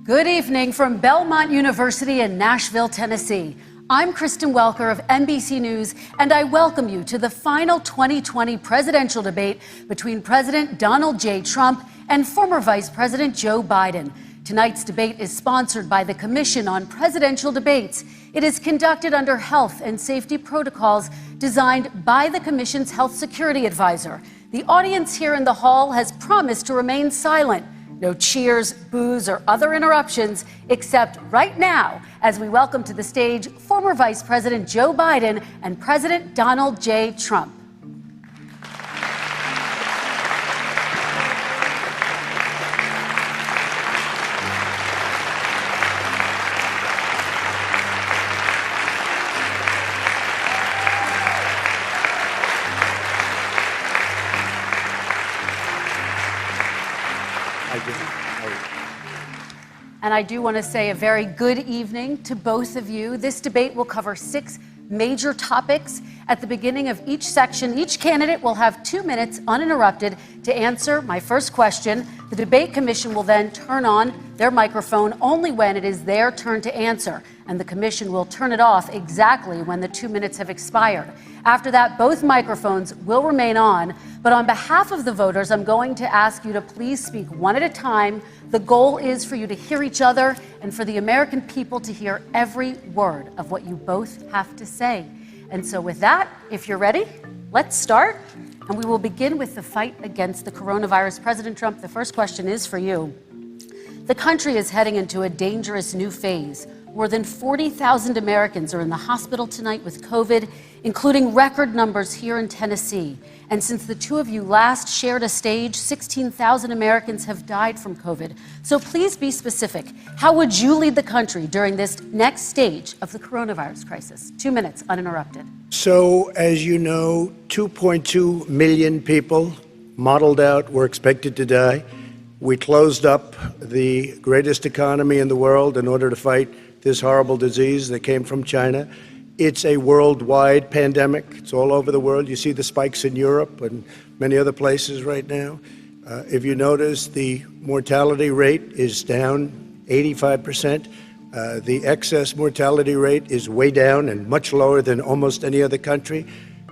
Good evening from Belmont University in Nashville, Tennessee. I'm Kristen Welker of NBC News, and I welcome you to the final 2020 presidential debate between President Donald J. Trump and former Vice President Joe Biden. Tonight's debate is sponsored by the Commission on Presidential Debates. It is conducted under health and safety protocols designed by the Commission's health security advisor. The audience here in the hall has promised to remain silent. No cheers, boos, or other interruptions, except right now, as we welcome to the stage former Vice President Joe Biden and President Donald J. Trump. And I do want to say a very good evening to both of you. This debate will cover 6 major topics. At the beginning of each section, each candidate will have 2 minutes uninterrupted to answer my first question. The debate commission will then turn on their microphone only when it is their turn to answer, and the commission will turn it off exactly when the 2 minutes have expired. After that, both microphones will remain on, but on behalf of the voters, I'm going to ask you to please speak one at a time. The goal is for you to hear each other and for the American people to hear every word of what you both have to say. And so with that, if you're ready, let's start. And we will begin with the fight against the coronavirus. President Trump, the first question is for you. The country is heading into a dangerous new phase. More than 40,000 Americans are in the hospital tonight with COVID, including record numbers here in Tennessee. And since the two of you last shared a stage, 16,000 Americans have died from COVID. So please be specific. How would you lead the country during this next stage of the coronavirus crisis? 2 minutes, uninterrupted. So, as you know, 2.2 million people modeled out were expected to die. We closed up the greatest economy in the world in order to fight this horrible disease that came from China. It's a worldwide pandemic. It's all over the world. You see the spikes in Europe and many other places right now. If you notice, the mortality rate is down 85%. The excess mortality rate is way down and much lower than almost any other country.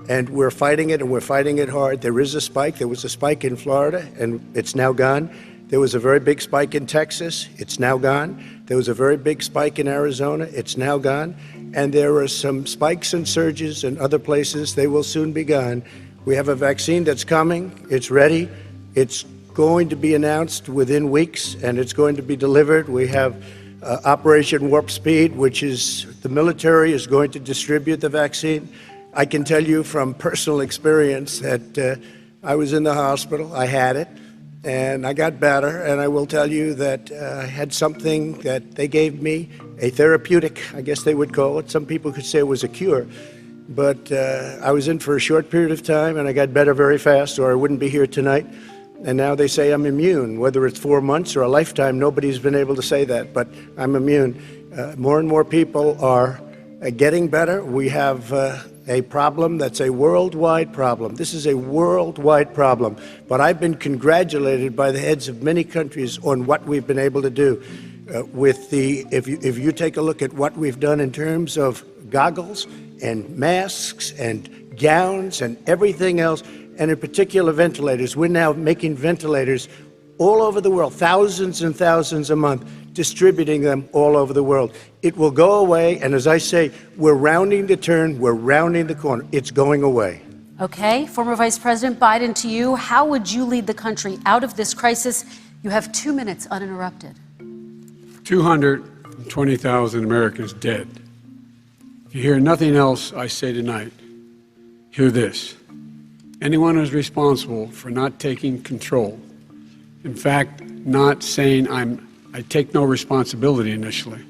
And we're fighting it, and we're fighting it hard. There is a spike. There was a spike in Florida, and it's now gone. There was a very big spike in Texas. It's now gone. There was a very big spike in Arizona. It's now gone. And there are some spikes and surges in other places. They will soon be gone. We have a vaccine that's coming. It's ready. It's going to be announced within weeks, and it's going to be delivered. We have Operation Warp Speed, which is the military is going to distribute the vaccine. I can tell you from personal experience that I was in the hospital. I had it. And I got better, and I will tell you that I had something that they gave me, a therapeutic, I guess they would call it. Some people could say it was a cure. But I was in for a short period of time, and I got better very fast, or I wouldn't be here tonight. And now they say I'm immune. Whether it's 4 months or a lifetime, nobody's been able to say that, but I'm immune. More and more people are getting better. We have a problem that's a worldwide problem. This is a worldwide problem. But I've been congratulated by the heads of many countries on what we've been able to do. If you take a look at what we've done in terms of goggles and masks and gowns and everything else, and in particular ventilators, we're now making ventilators all over the world, thousands and thousands a month, distributing them all over the world. It will go away, and as I say, we're rounding the turn, we're rounding the corner. It's going away. Okay, former Vice President Biden, to you, how would you lead the country out of this crisis? You have 2 minutes uninterrupted. 220,000 Americans dead. If you hear nothing else I say tonight, hear this. Anyone who's responsible for not taking control, in fact, not saying I take no responsibility initially.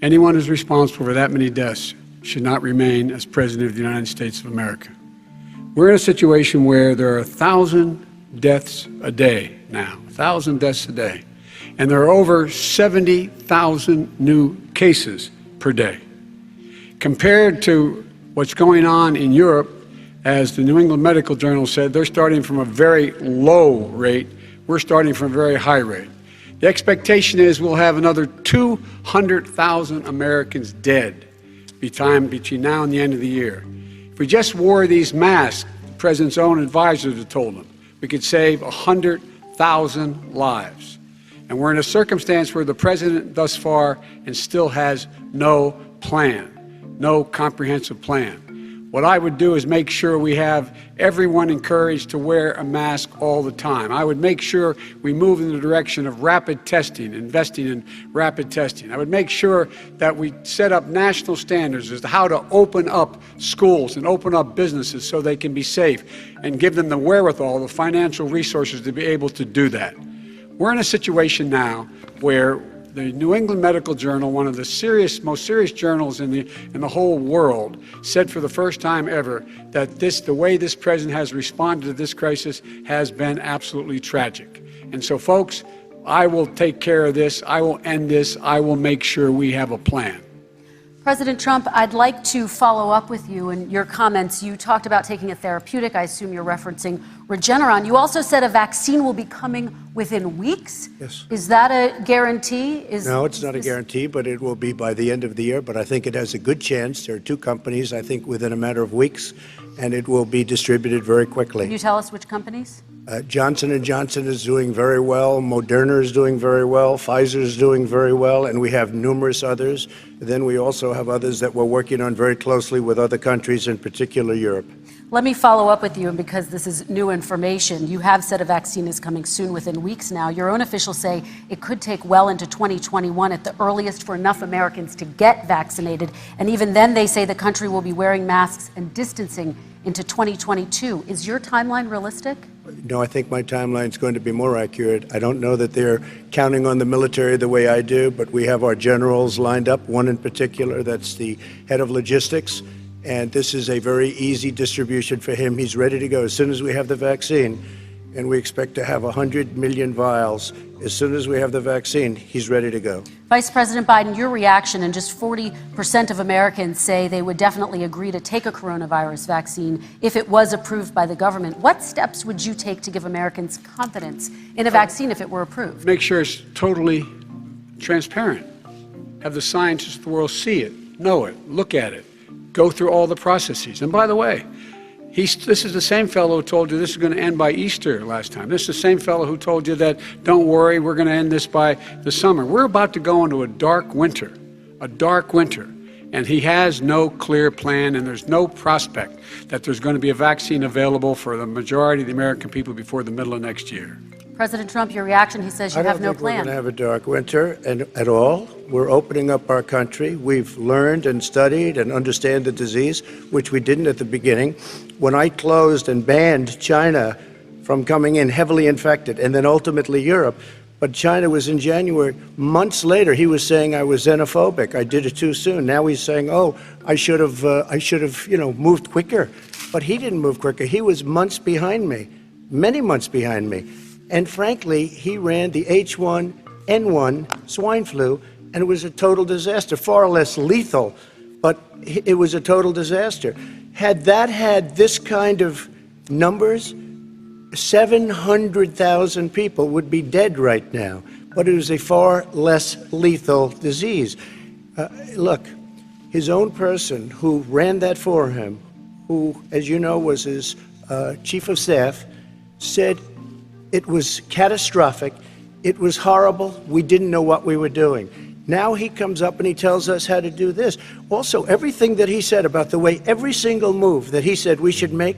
Anyone who's responsible for that many deaths should not remain as President of the United States of America. We're in a situation where there are 1,000 deaths a day now, 1,000 deaths a day. And there are over 70,000 new cases per day. Compared to what's going on in Europe, as the New England Medical Journal said, they're starting from a very low rate. We're starting from a very high rate. The expectation is we'll have another 200,000 Americans dead between now and the end of the year. If we just wore these masks, the president's own advisors have told him, we could save 100,000 lives. And we're in a circumstance where the president thus far and still has no plan, no comprehensive plan. What I would do is make sure we have everyone encouraged to wear a mask all the time. I would make sure we move in the direction of rapid testing, investing in rapid testing. I would make sure that we set up national standards as to how to open up schools and open up businesses so they can be safe and give them the wherewithal, the financial resources to be able to do that. We're in a situation now where the New England Medical Journal, one of the most serious journals in the whole world, said for the first time ever that the way this president has responded to this crisis has been absolutely tragic. And so, folks, I will take care of this. I will end this. I will make sure we have a plan. President Trump, I'd like to follow up with you in your comments. You talked about taking a therapeutic. I assume you're referencing Regeneron. You also said a vaccine will be coming within weeks. Yes. Is that a guarantee? No, it's not a guarantee, but it will be by the end of the year. But I think it has a good chance. There are two companies, I think, within a matter of weeks, and it will be distributed very quickly. Can you tell us which companies? Johnson & Johnson is doing very well. Moderna is doing very well. Pfizer is doing very well. And we have numerous others. Then we also have others that we're working on very closely with other countries, in particular Europe. Let me follow up with you, and because this is new information, you have said a vaccine is coming soon, within weeks now. Your own officials say it could take well into 2021 at the earliest for enough Americans to get vaccinated. And even then, they say the country will be wearing masks and distancing into 2022. Is your timeline realistic? No, I think my timeline is going to be more accurate. I don't know that they're counting on the military the way I do, but we have our generals lined up, one in particular that's the head of logistics. And this is a very easy distribution for him. He's ready to go as soon as we have the vaccine. And we expect to have 100 million vials. As soon as we have the vaccine, he's ready to go. Vice President Biden, your reaction, and just 40% of Americans say they would definitely agree to take a coronavirus vaccine if it was approved by the government. What steps would you take to give Americans confidence in a vaccine if it were approved? Make sure it's totally transparent. Have the scientists of the world see it, know it, look at it, go through all the processes. And by the way, this is the same fellow who told you this is going to end by Easter last time. This is the same fellow who told you that, don't worry, we're going to end this by the summer. We're about to go into a dark winter. And he has no clear plan, and there's no prospect that there's going to be a vaccine available for the majority of the American people before the middle of next year. President Trump, your reaction, he says you have no plan. I don't think we're going to have a dark winter at all. We're opening up our country. We've learned and studied and understand the disease, which we didn't at the beginning. When I closed and banned China from coming in heavily infected, and then ultimately Europe, but China was in January. Months later, he was saying I was xenophobic. I did it too soon. Now he's saying, oh, I should have, moved quicker. But he didn't move quicker. He was months behind me, many months behind me. And frankly, he ran the H1N1 swine flu, and it was a total disaster, far less lethal, but it was a total disaster. Had that had this kind of numbers, 700,000 people would be dead right now, but it was a far less lethal disease. Look, his own person who ran that for him, who, as you know, was his chief of staff, said it was catastrophic, it was horrible, we didn't know what we were doing. Now he comes up and he tells us how to do this. Also, everything that he said about the way every single move that he said we should make,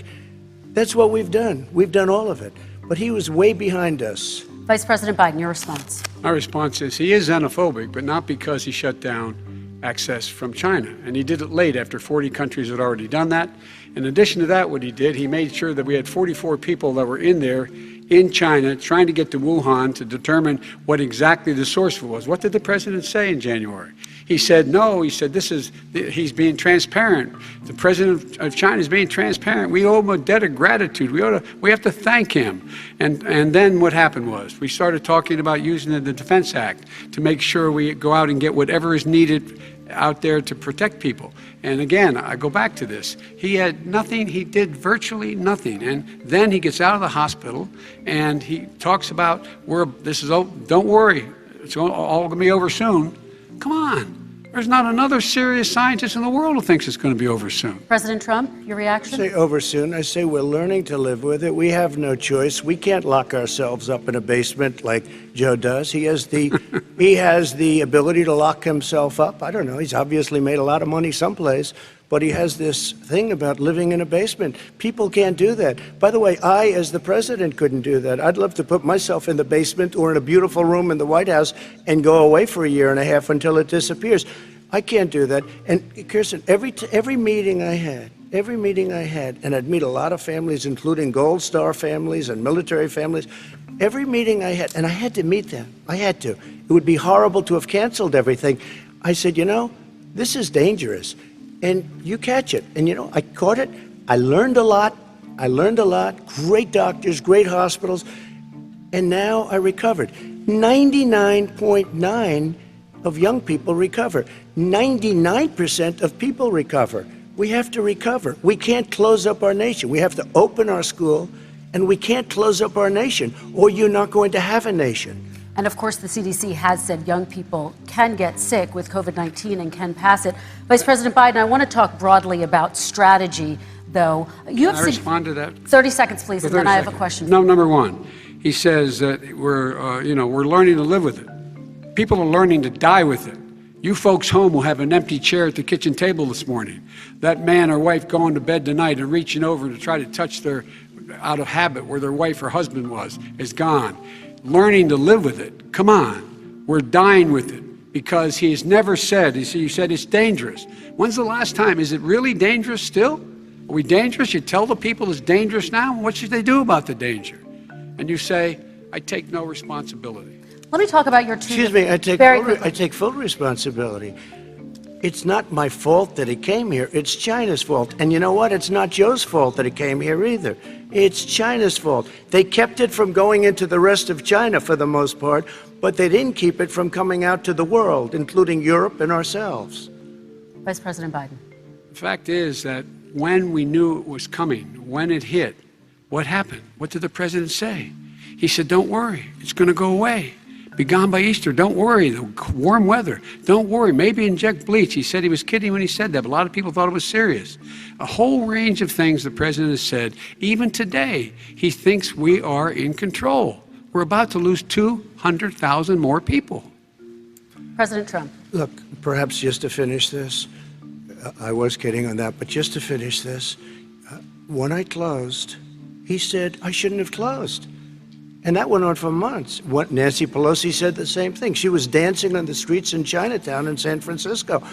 that's what we've done. We've done all of it. But he was way behind us. Vice President Biden, your response. My response is he is xenophobic, but not because he shut down access from China. And he did it late after 40 countries had already done that. In addition to that, what he did, he made sure that we had 44 people that were in there in China trying to get to Wuhan to determine what exactly the source was. What did the president say in January? He said, no, he said, he's being transparent. The president of China is being transparent. We owe him a debt of gratitude. We have to thank him. And then what happened was we started talking about using the Defense Act to make sure we go out and get whatever is needed out there to protect people. And again, I go back to this. He had nothing. He did virtually nothing. And then he gets out of the hospital and he talks about, don't worry, it's all going to be over soon. Come on. There's not another serious scientist in the world who thinks it's going to be over soon. President Trump, your reaction? I say over soon. I say we're learning to live with it. We have no choice. We can't lock ourselves up in a basement like Joe does. He has the ability to lock himself up. I don't know. He's obviously made a lot of money someplace, but he has this thing about living in a basement. People can't do that. By the way, I, as the president, couldn't do that. I'd love to put myself in the basement or in a beautiful room in the White House and go away for a year and a half until it disappears. I can't do that. And Kirsten, every meeting I had, and I'd meet a lot of families, including Gold Star families and military families, every meeting I had, and I had to meet them. I had to. It would be horrible to have canceled everything. I said, this is dangerous. And you catch it. And, I caught it. I learned a lot. Great doctors, great hospitals. And now I recovered. 99.9 of young people recover. 99% of people recover. We have to recover. We can't close up our nation. We have to open our school, and we can't close up our nation, or you're not going to have a nation. And of course, the CDC has said young people can get sick with COVID-19 and can pass it. Vice President Biden, I want to talk broadly about strategy, though. Can I respond to that? 30 seconds, please, and then I have a question. No, number one, he says that we're learning to live with it. People are learning to die with it. You folks home will have an empty chair at the kitchen table this morning. That man or wife going to bed tonight and reaching over to try to touch out of habit where their wife or husband is gone. Learning to live with it. Come on. We're dying with it because he has never said, you said it's dangerous. When's the last time? Is it really dangerous still? Are we dangerous? You tell the people it's dangerous now? What should they do about the danger? And you say, I take no responsibility. Let me talk about your two. Excuse me, I take full responsibility. It's not my fault that it came here. It's China's fault. And you know what? It's not Joe's fault that it came here either. It's China's fault. They kept it from going into the rest of China for the most part, but they didn't keep it from coming out to the world, including Europe and ourselves. Vice President Biden. The fact is that when we knew it was coming, when it hit, what happened? What did the president say? He said, don't worry, it's going to go away. Be gone by Easter. Don't worry. The warm weather. Don't worry. Maybe inject bleach. He said he was kidding when he said that, but a lot of people thought it was serious. A whole range of things the president has said. Even today, he thinks we are in control. We're about to lose 200,000 more people. President Trump. Look, perhaps just to finish this, I was kidding on that, but just to finish this, when I closed, he said I shouldn't have closed. And that went on for months. Nancy Pelosi said the same thing. She was dancing on the streets in Chinatown in San Francisco.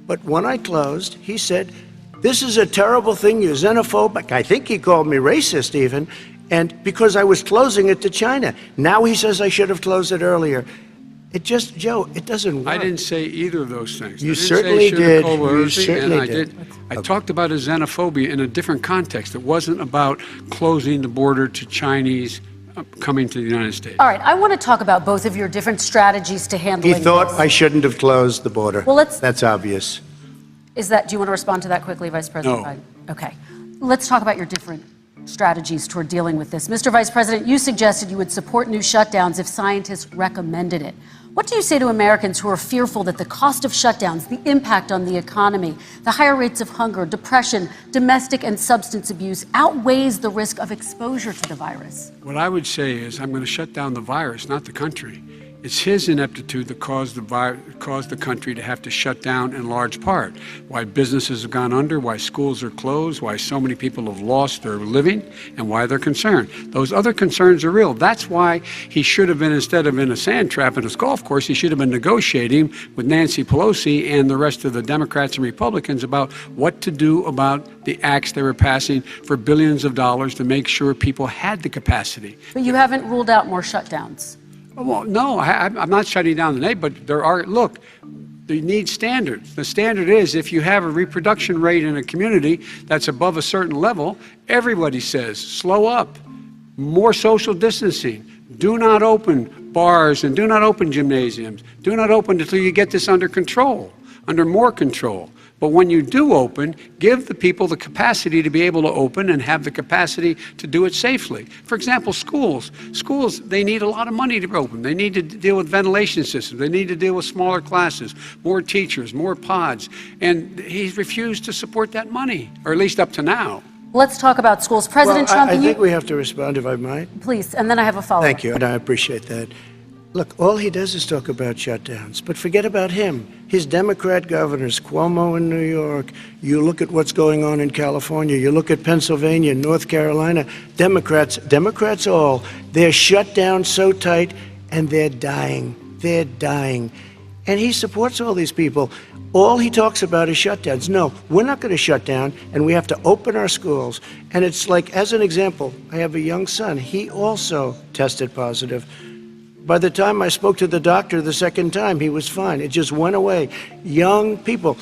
But when I closed, he said, this is a terrible thing, you're xenophobic. I think he called me racist even, and because I was closing it to China. Now he says I should have closed it earlier. Joe, it doesn't work. I didn't say either of those things. You certainly did. You certainly did. I talked about a xenophobia in a different context. It wasn't about closing the border to Chinese coming to the United States. All right, I want to talk about both of your different strategies to handling He thought this. I shouldn't have closed the border. Well, that's obvious. Do you want to respond to that quickly, Vice President Biden? Okay. Let's talk about your different strategies toward dealing with this. Mr. Vice President, you suggested you would support new shutdowns if scientists recommended it. What do you say to Americans who are fearful that the cost of shutdowns, the impact on the economy, the higher rates of hunger, depression, domestic and substance abuse outweighs the risk of exposure to the virus? What I would say is I'm going to shut down the virus, not the country. It's his ineptitude that caused the country to have to shut down in large part. Why businesses have gone under, why schools are closed, why so many people have lost their living, and why they're concerned. Those other concerns are real. That's why he should have been, instead of in a sand trap at a golf course, he should have been negotiating with Nancy Pelosi and the rest of the Democrats and Republicans about what to do about the acts they were passing for billions of dollars to make sure people had the capacity. But you haven't ruled out more shutdowns. Well, no, I'm not shutting down the neighborhood, but there are, look, they need standards. The standard is if you have a reproduction rate in a community that's above a certain level, everybody says, slow up, more social distancing, do not open bars and do not open gymnasiums, do not open until you get this under control, under more control. But when you do open, give the people the capacity to be able to open and have the capacity to do it safely. For example, schools. Schools, they need a lot of money to open. They need to deal with ventilation systems. They need to deal with smaller classes, more teachers, more pods. And he's refused to support that money, or at least up to now. Let's talk about schools. President Trump, I think we have to respond, if I might. Please, and then I have a follow-up. Thank you, and I appreciate that. Look, all he does is talk about shutdowns, but forget about him. His Democrat governors, Cuomo in New York, you look at what's going on in California, you look at Pennsylvania, North Carolina, Democrats all, they're shut down so tight and they're dying. They're dying. And he supports all these people. All he talks about is shutdowns. No, we're not going to shut down, and we have to open our schools. And it's like, as an example, I have a young son. He also tested positive. By the time I spoke to the doctor the second time, he was fine. It just went away. Young people,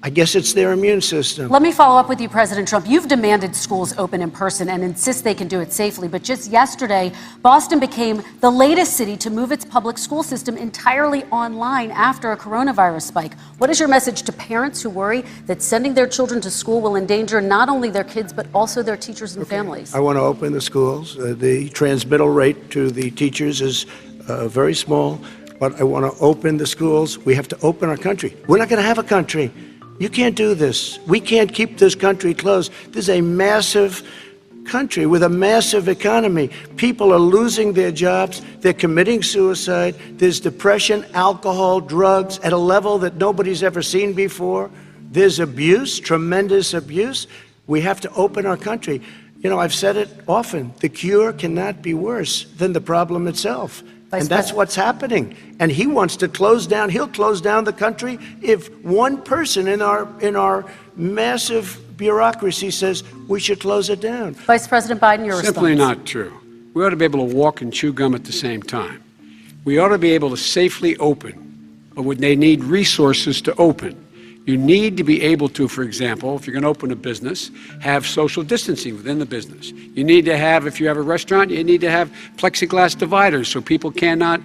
I guess it's their immune system. Let me follow up with you, President Trump. You've demanded schools open in person and insist they can do it safely. But just yesterday, Boston became the latest city to move its public school system entirely online after a coronavirus spike. What is your message to parents who worry that sending their children to school will endanger not only their kids, but also their teachers and families? I want to open the schools. The transmittal rate to the teachers is very small, but I want to open the schools. We have to open our country. We're not going to have a country. You can't do this. We can't keep this country closed. This is a massive country with a massive economy. People are losing their jobs. They're committing suicide. There's depression, alcohol, drugs at a level that nobody's ever seen before. There's abuse, tremendous abuse. We have to open our country. You know, I've said it often. The cure cannot be worse than the problem itself. And that's what's happening. And he wants to close down. He'll close down the country if one person in our massive bureaucracy says we should close it down. Vice President Biden, your response. Simply not true. We ought to be able to walk and chew gum at the same time. We ought to be able to safely open, but would they need resources to open? You need to be able to, for example, if you're going to open a business, have social distancing within the business. You need to have, if you have a restaurant, you need to have plexiglass dividers so people cannot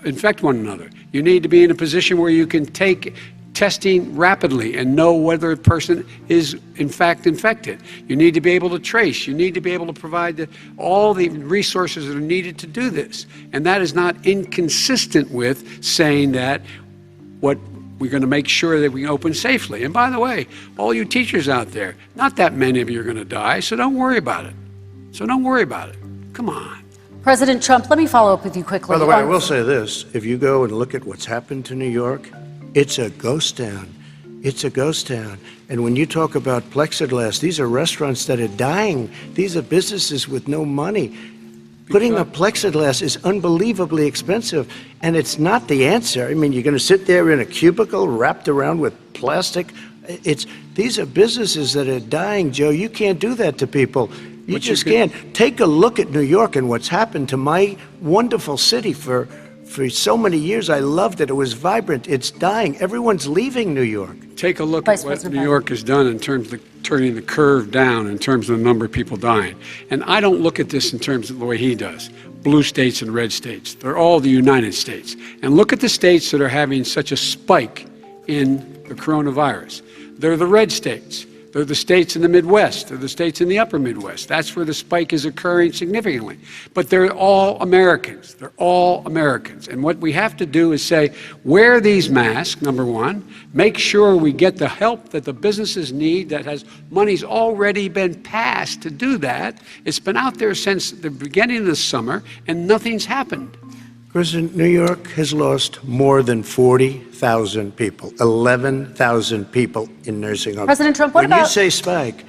infect one another. You need to be in a position where you can take testing rapidly and know whether a person is in fact infected. You need to be able to trace. You need to be able to provide all the resources that are needed to do this. And that is not inconsistent with saying that we're going to make sure that we can open safely. And by the way, all you teachers out there, not that many of you are going to die, so don't worry about it. Come on. President Trump, let me follow up with you quickly. By the way, I will say this. If you go and look at what's happened to New York, it's a ghost town. It's a ghost town. And when you talk about plexiglass, these are restaurants that are dying. These are businesses with no money. Putting up plexiglass is unbelievably expensive, and it's not the answer. I mean, you're going to sit there in a cubicle wrapped around with plastic. These are businesses that are dying, Joe. You can't do that to people. You just can't. Take a look at New York and what's happened to my wonderful city for so many years. I loved it. It was vibrant. It's dying. Everyone's leaving New York. Take a look at what New York has done in terms of turning the curve down in terms of the number of people dying. And I don't look at this in terms of the way he does. Blue states and red states. They're all the United States. And look at the states that are having such a spike in the coronavirus. They're the red states. They're the states in the Midwest. They're the states in the upper Midwest. That's where the spike is occurring significantly. But they're all Americans. They're all Americans. And what we have to do is say, wear these masks, number one. Make sure we get the help that the businesses need that has money's already been passed to do that. It's been out there since the beginning of the summer, and nothing's happened. President, New York has lost more than 40,000 people, 11,000 people in nursing homes. President Trump, what about... When you say spike,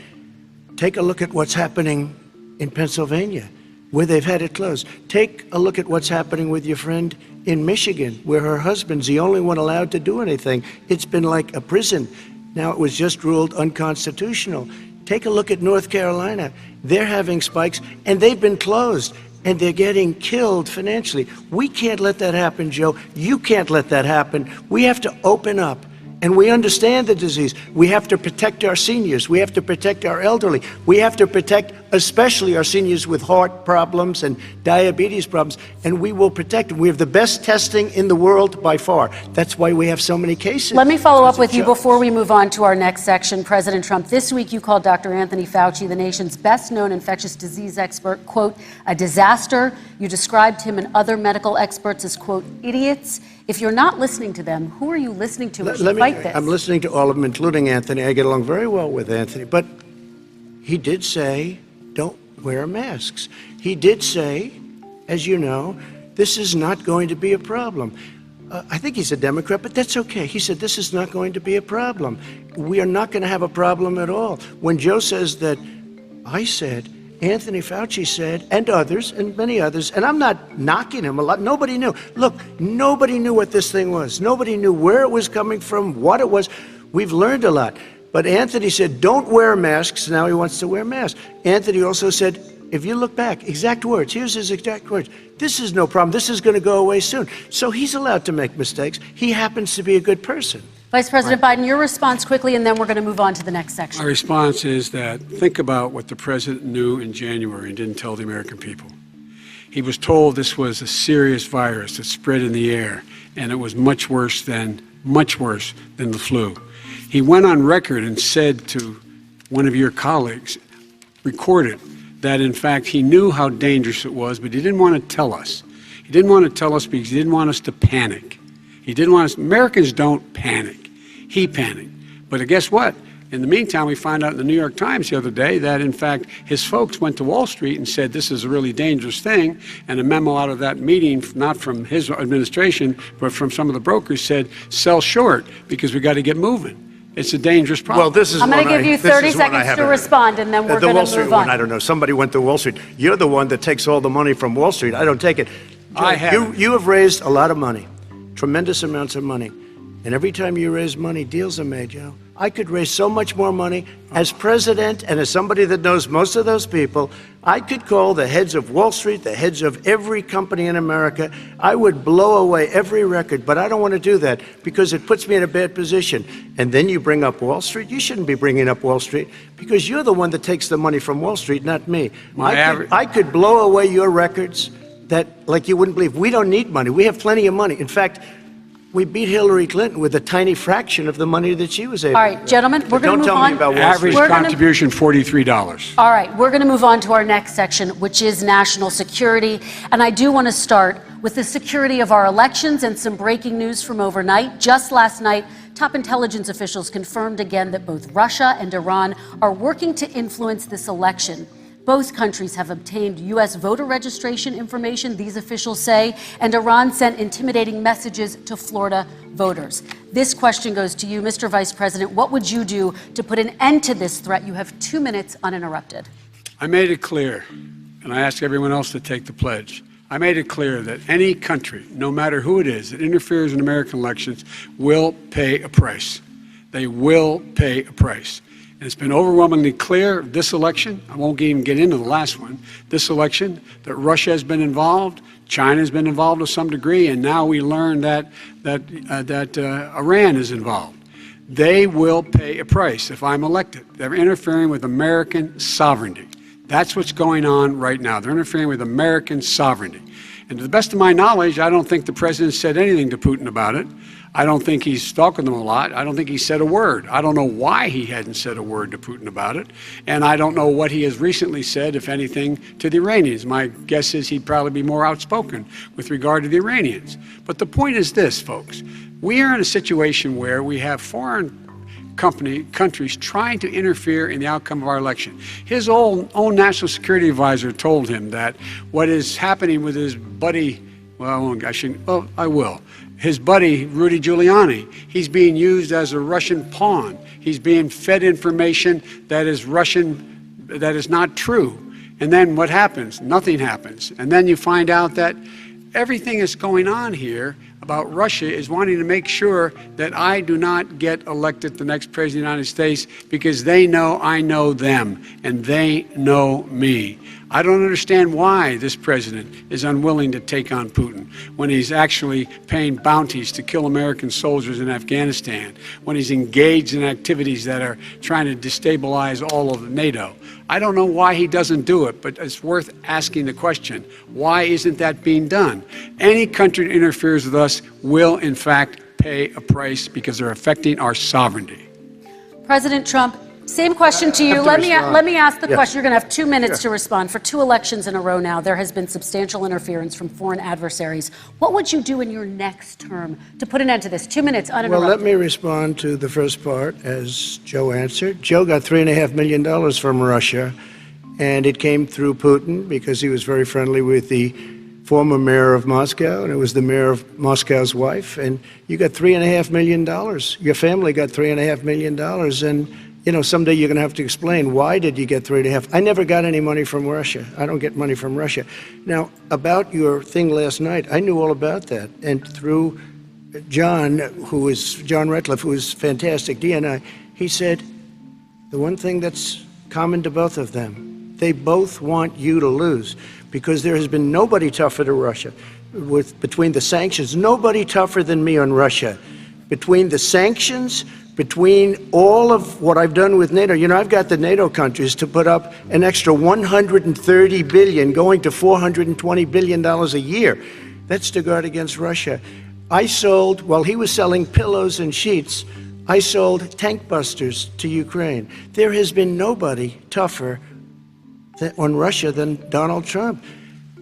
take a look at what's happening in Pennsylvania, where they've had it closed. Take a look at what's happening with your friend in Michigan, where her husband's the only one allowed to do anything. It's been like a prison. Now it was just ruled unconstitutional. Take a look at North Carolina. They're having spikes, and they've been closed. and they're getting killed financially. We can't let that happen, Joe. You can't let that happen. We have to open up. And we understand the disease. We have to protect our seniors. We have to protect our elderly. We have to protect especially our seniors with heart problems and diabetes problems. And we will protect them. We have the best testing in the world by far. That's why we have so many cases. Let me follow up with you before we move on to our next section. President Trump, this week you called Dr. Anthony Fauci, the nation's best-known infectious disease expert, quote, a disaster. You described him and other medical experts as, quote, idiots. If you're not listening to them, who are you listening to as you fight this? I'm listening to all of them, including Anthony. I get along very well with Anthony. But he did say, don't wear masks. He did say, as you know, this is not going to be a problem. I think he's a Democrat, but that's okay. He said, this is not going to be a problem. We are not going to have a problem at all. When Joe says that, I said, Anthony Fauci said, and others, and many others, and I'm not knocking him a lot. Nobody knew. Look, nobody knew what this thing was. Nobody knew where it was coming from, what it was. We've learned a lot. But Anthony said, don't wear masks. Now he wants to wear masks. Anthony also said, if you look back, exact words, here's his exact words. This is no problem. This is going to go away soon. So he's allowed to make mistakes. He happens to be a good person. Vice President Biden, your response quickly, and then we're going to move on to the next section. My response is that think about what the president knew in January and didn't tell the American people. He was told this was a serious virus that spread in the air, and it was much worse than the flu. He went on record and said to one of your colleagues, recorded, that in fact he knew how dangerous it was, but he didn't want to tell us. He didn't want to tell us because he didn't want us to panic. He didn't want us. Americans don't panic. He panicked. But guess what? In the meantime, we found out in the New York Times the other day that, in fact, his folks went to Wall Street and said this is a really dangerous thing. And a memo out of that meeting, not from his administration, but from some of the brokers, said sell short because we got to get moving. It's a dangerous problem. Well, this is I'm going to give you 30 seconds to respond, and then we're going to move on. I don't know. Somebody went to Wall Street. You're the one that takes all the money from Wall Street. I don't take it. I have. You have raised a lot of money, tremendous amounts of money. And every time you raise money, deals are made, Joe. I could raise so much more money. As president and as somebody that knows most of those people, I could call the heads of Wall Street, the heads of every company in America. I would blow away every record, but I don't want to do that because it puts me in a bad position. And then you bring up Wall Street. You shouldn't be bringing up Wall Street because you're the one that takes the money from Wall Street, not me. I could blow away your records that, like you wouldn't believe. We don't need money. We have plenty of money. In fact, we beat Hillary Clinton with a tiny fraction of the money that she was able to. All right, gentlemen, we're going to move on. Don't tell me about Wall Street. Average contribution, $43. All right, we're going to move on to our next section, which is national security. And I do want to start with the security of our elections and some breaking news from overnight. Just last night, top intelligence officials confirmed again that both Russia and Iran are working to influence this election. Both countries have obtained U.S. voter registration information, these officials say, and Iran sent intimidating messages to Florida voters. This question goes to you, Mr. Vice President. What would you do to put an end to this threat? You have 2 minutes uninterrupted. I made it clear, and I ask everyone else to take the pledge. I made it clear that any country, no matter who it is, that interferes in American elections will pay a price. They will pay a price. And it's been overwhelmingly clear this election, I won't even get into the last one, this election, that Russia has been involved, China has been involved to some degree, and now we learn that Iran is involved. They will pay a price if I'm elected. They're interfering with American sovereignty. That's what's going on right now. They're interfering with American sovereignty. And to the best of my knowledge, I don't think the president said anything to Putin about it. I don't think he's talking to them a lot. I don't think he said a word. I don't know why he hadn't said a word to Putin about it. And I don't know what he has recently said, if anything, to the Iranians. My guess is he'd probably be more outspoken with regard to the Iranians. But the point is this, folks. We are in a situation where we have foreign countries trying to interfere in the outcome of our election. His own national security advisor told him that what is happening with his buddy, I will. His buddy, Rudy Giuliani, he's being used as a Russian pawn. He's being fed information that is Russian, that is not true. And then what happens? Nothing happens. And then you find out that everything that's going on here about Russia is wanting to make sure that I do not get elected the next president of the United States because they know I know them and they know me. I don't understand why this president is unwilling to take on Putin when he's actually paying bounties to kill American soldiers in Afghanistan, when he's engaged in activities that are trying to destabilize all of NATO. I don't know why he doesn't do it, but it's worth asking the question, why isn't that being done? Any country that interferes with us will, in fact, pay a price because they're affecting our sovereignty. President Trump, same question to you. Let me ask the Yeah. question. You're going to have 2 minutes to respond. For 2 elections in a row now, there has been substantial interference from foreign adversaries. What would you do in your next term to put an end to this? 2 minutes uninterrupted. Well, let me respond to the first part, as Joe answered. Joe got $3.5 million from Russia, and it came through Putin because he was very friendly with the former mayor of Moscow, and it was the mayor of Moscow's wife. And you got $3.5 million. Your family got $3.5 million, and you know, someday you're going to have to explain, why did you get 3.5? I never got any money from Russia. I don't get money from Russia. Now, about your thing last night, I knew all about that. And through John Ratcliffe, who is fantastic, DNI, he said, the one thing that's common to both of them, they both want you to lose, because there has been nobody tougher to Russia. Between the sanctions, nobody tougher than me on Russia. Between the sanctions, between all of what I've done with NATO, you know, I've got the NATO countries to put up an extra $130 billion, going to $420 billion a year. That's to guard against Russia. I sold, while he was selling pillows and sheets, I sold tank busters to Ukraine. There has been nobody tougher on Russia than Donald Trump.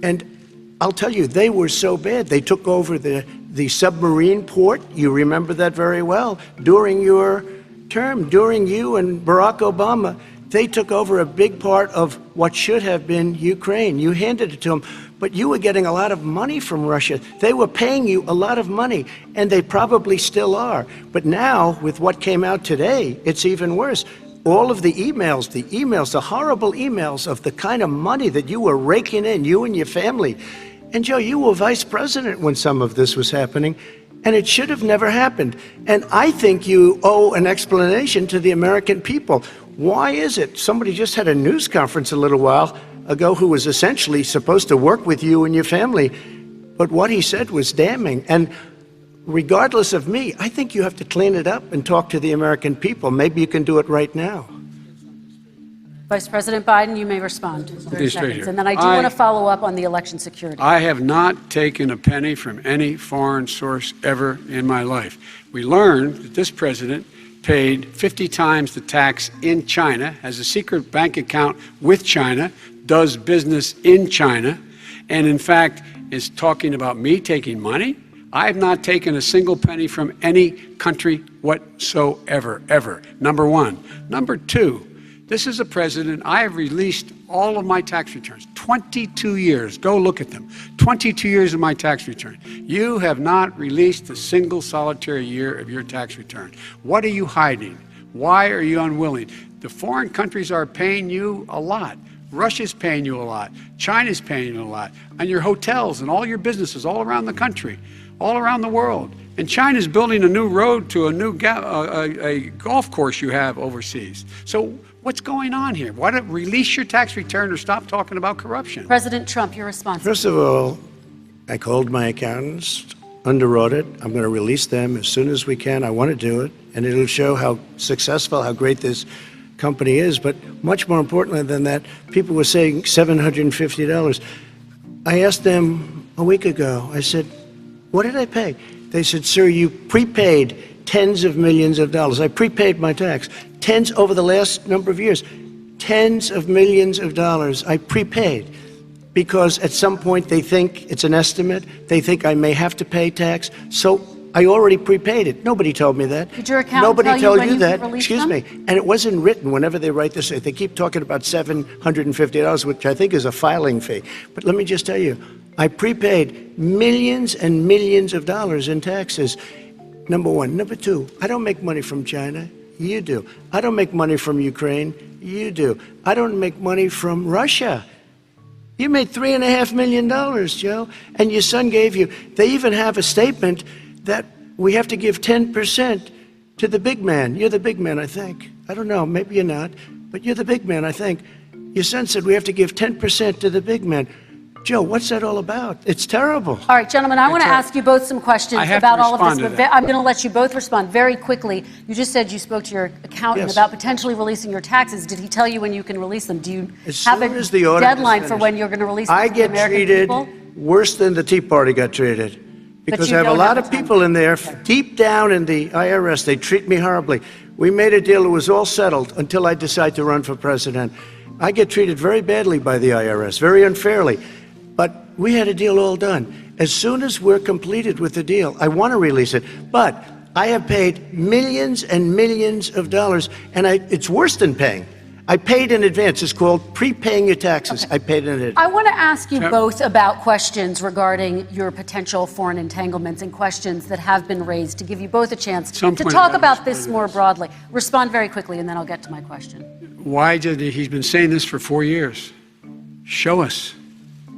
And I'll tell you, they were so bad. They took over the submarine port. You remember that very well. During your term, during you and Barack Obama, they took over a big part of what should have been Ukraine. You handed it to them, but you were getting a lot of money from Russia. They were paying you a lot of money, and they probably still are. But now, with what came out today, it's even worse. All of the emails, the horrible emails of the kind of money that you were raking in, you and your family. And Joe, you were vice president when some of this was happening, and it should have never happened. And I think you owe an explanation to the American people. Why is it? Somebody just had a news conference a little while ago who was essentially supposed to work with you and your family, but what he said was damning. And regardless of me, I think you have to clean it up and talk to the American people. Maybe you can do it right now. Vice President Biden, you may respond. 30 seconds. And then I do want to follow up on the election security. I have not taken a penny from any foreign source ever in my life. We learned that this president paid 50 times the tax in China, has a secret bank account with China, does business in China, and in fact is talking about me taking money. I have not taken a single penny from any country whatsoever, ever. Number one. Number two, this is a president, I have released all of my tax returns, 22 years, go look at them, 22 years of my tax return. You have not released a single solitary year of your tax return. What are you hiding? Why are you unwilling? The foreign countries are paying you a lot. Russia's paying you a lot. China's paying you a lot. And your hotels and all your businesses all around the country, all around the world. And China's building a new road to a new a golf course you have overseas. So what's going on here? Why don't release your tax return or stop talking about corruption? President Trump, your response. First of all, I called my accountants, underwrote it. I'm going to release them as soon as we can. I want to do it, and it'll show how successful, how great this company is. But much more importantly than that, people were saying $750. I asked them a week ago, I said, what did I pay? They said, sir, you prepaid tens of millions of dollars. I prepaid my tax. Tens over the last number of years. Tens of millions of dollars I prepaid because at some point they think it's an estimate. They think I may have to pay tax. So I already prepaid it. Nobody told me that. Did your accountant Nobody tell told when you you that. could release Excuse them? me. And it wasn't written whenever they write this. They keep talking about $750, which I think is a filing fee. But let me just tell you, I prepaid millions and millions of dollars in taxes. Number one. Number two, I don't make money from China. You do. I don't make money from Ukraine. You do. I don't make money from Russia. You made $3.5 million, Joe, and your son gave you. They even have a statement that we have to give 10% to the big man. You're the big man, I think. I don't know. Maybe you're not, but you're the big man, I think. Your son said we have to give 10% to the big man. Joe, what's that all about? It's terrible. All right, gentlemen, I want to ask you both some questions I have about to all of this, respond to but that. I'm going to let you both respond very quickly. You just said you spoke to your accountant Yes. about potentially releasing your taxes. Did he tell you when you can release them? Do you As have soon a as the audit is deadline for finished. when you're going to release them I to the get American treated people? worse than the Tea Party got treated. Because you I have a don't lot have of a time. people in there, Okay. deep down in the IRS, they treat me horribly. We made a deal, it was all settled until I decide to run for president. I get treated very badly by the IRS, very unfairly. But we had a deal all done. As soon as we're completed with the deal, I want to release it. But I have paid millions and millions of dollars, and it's worse than paying. I paid in advance. It's called prepaying your taxes. I paid in advance. I want to ask you Yep. both about questions regarding your potential foreign entanglements and questions that have been raised to give you both a chance Some to point talk I'll about this respond to more this. broadly. Respond very quickly, and then I'll get to my question. Why did he's been saying this for 4 years? Show us.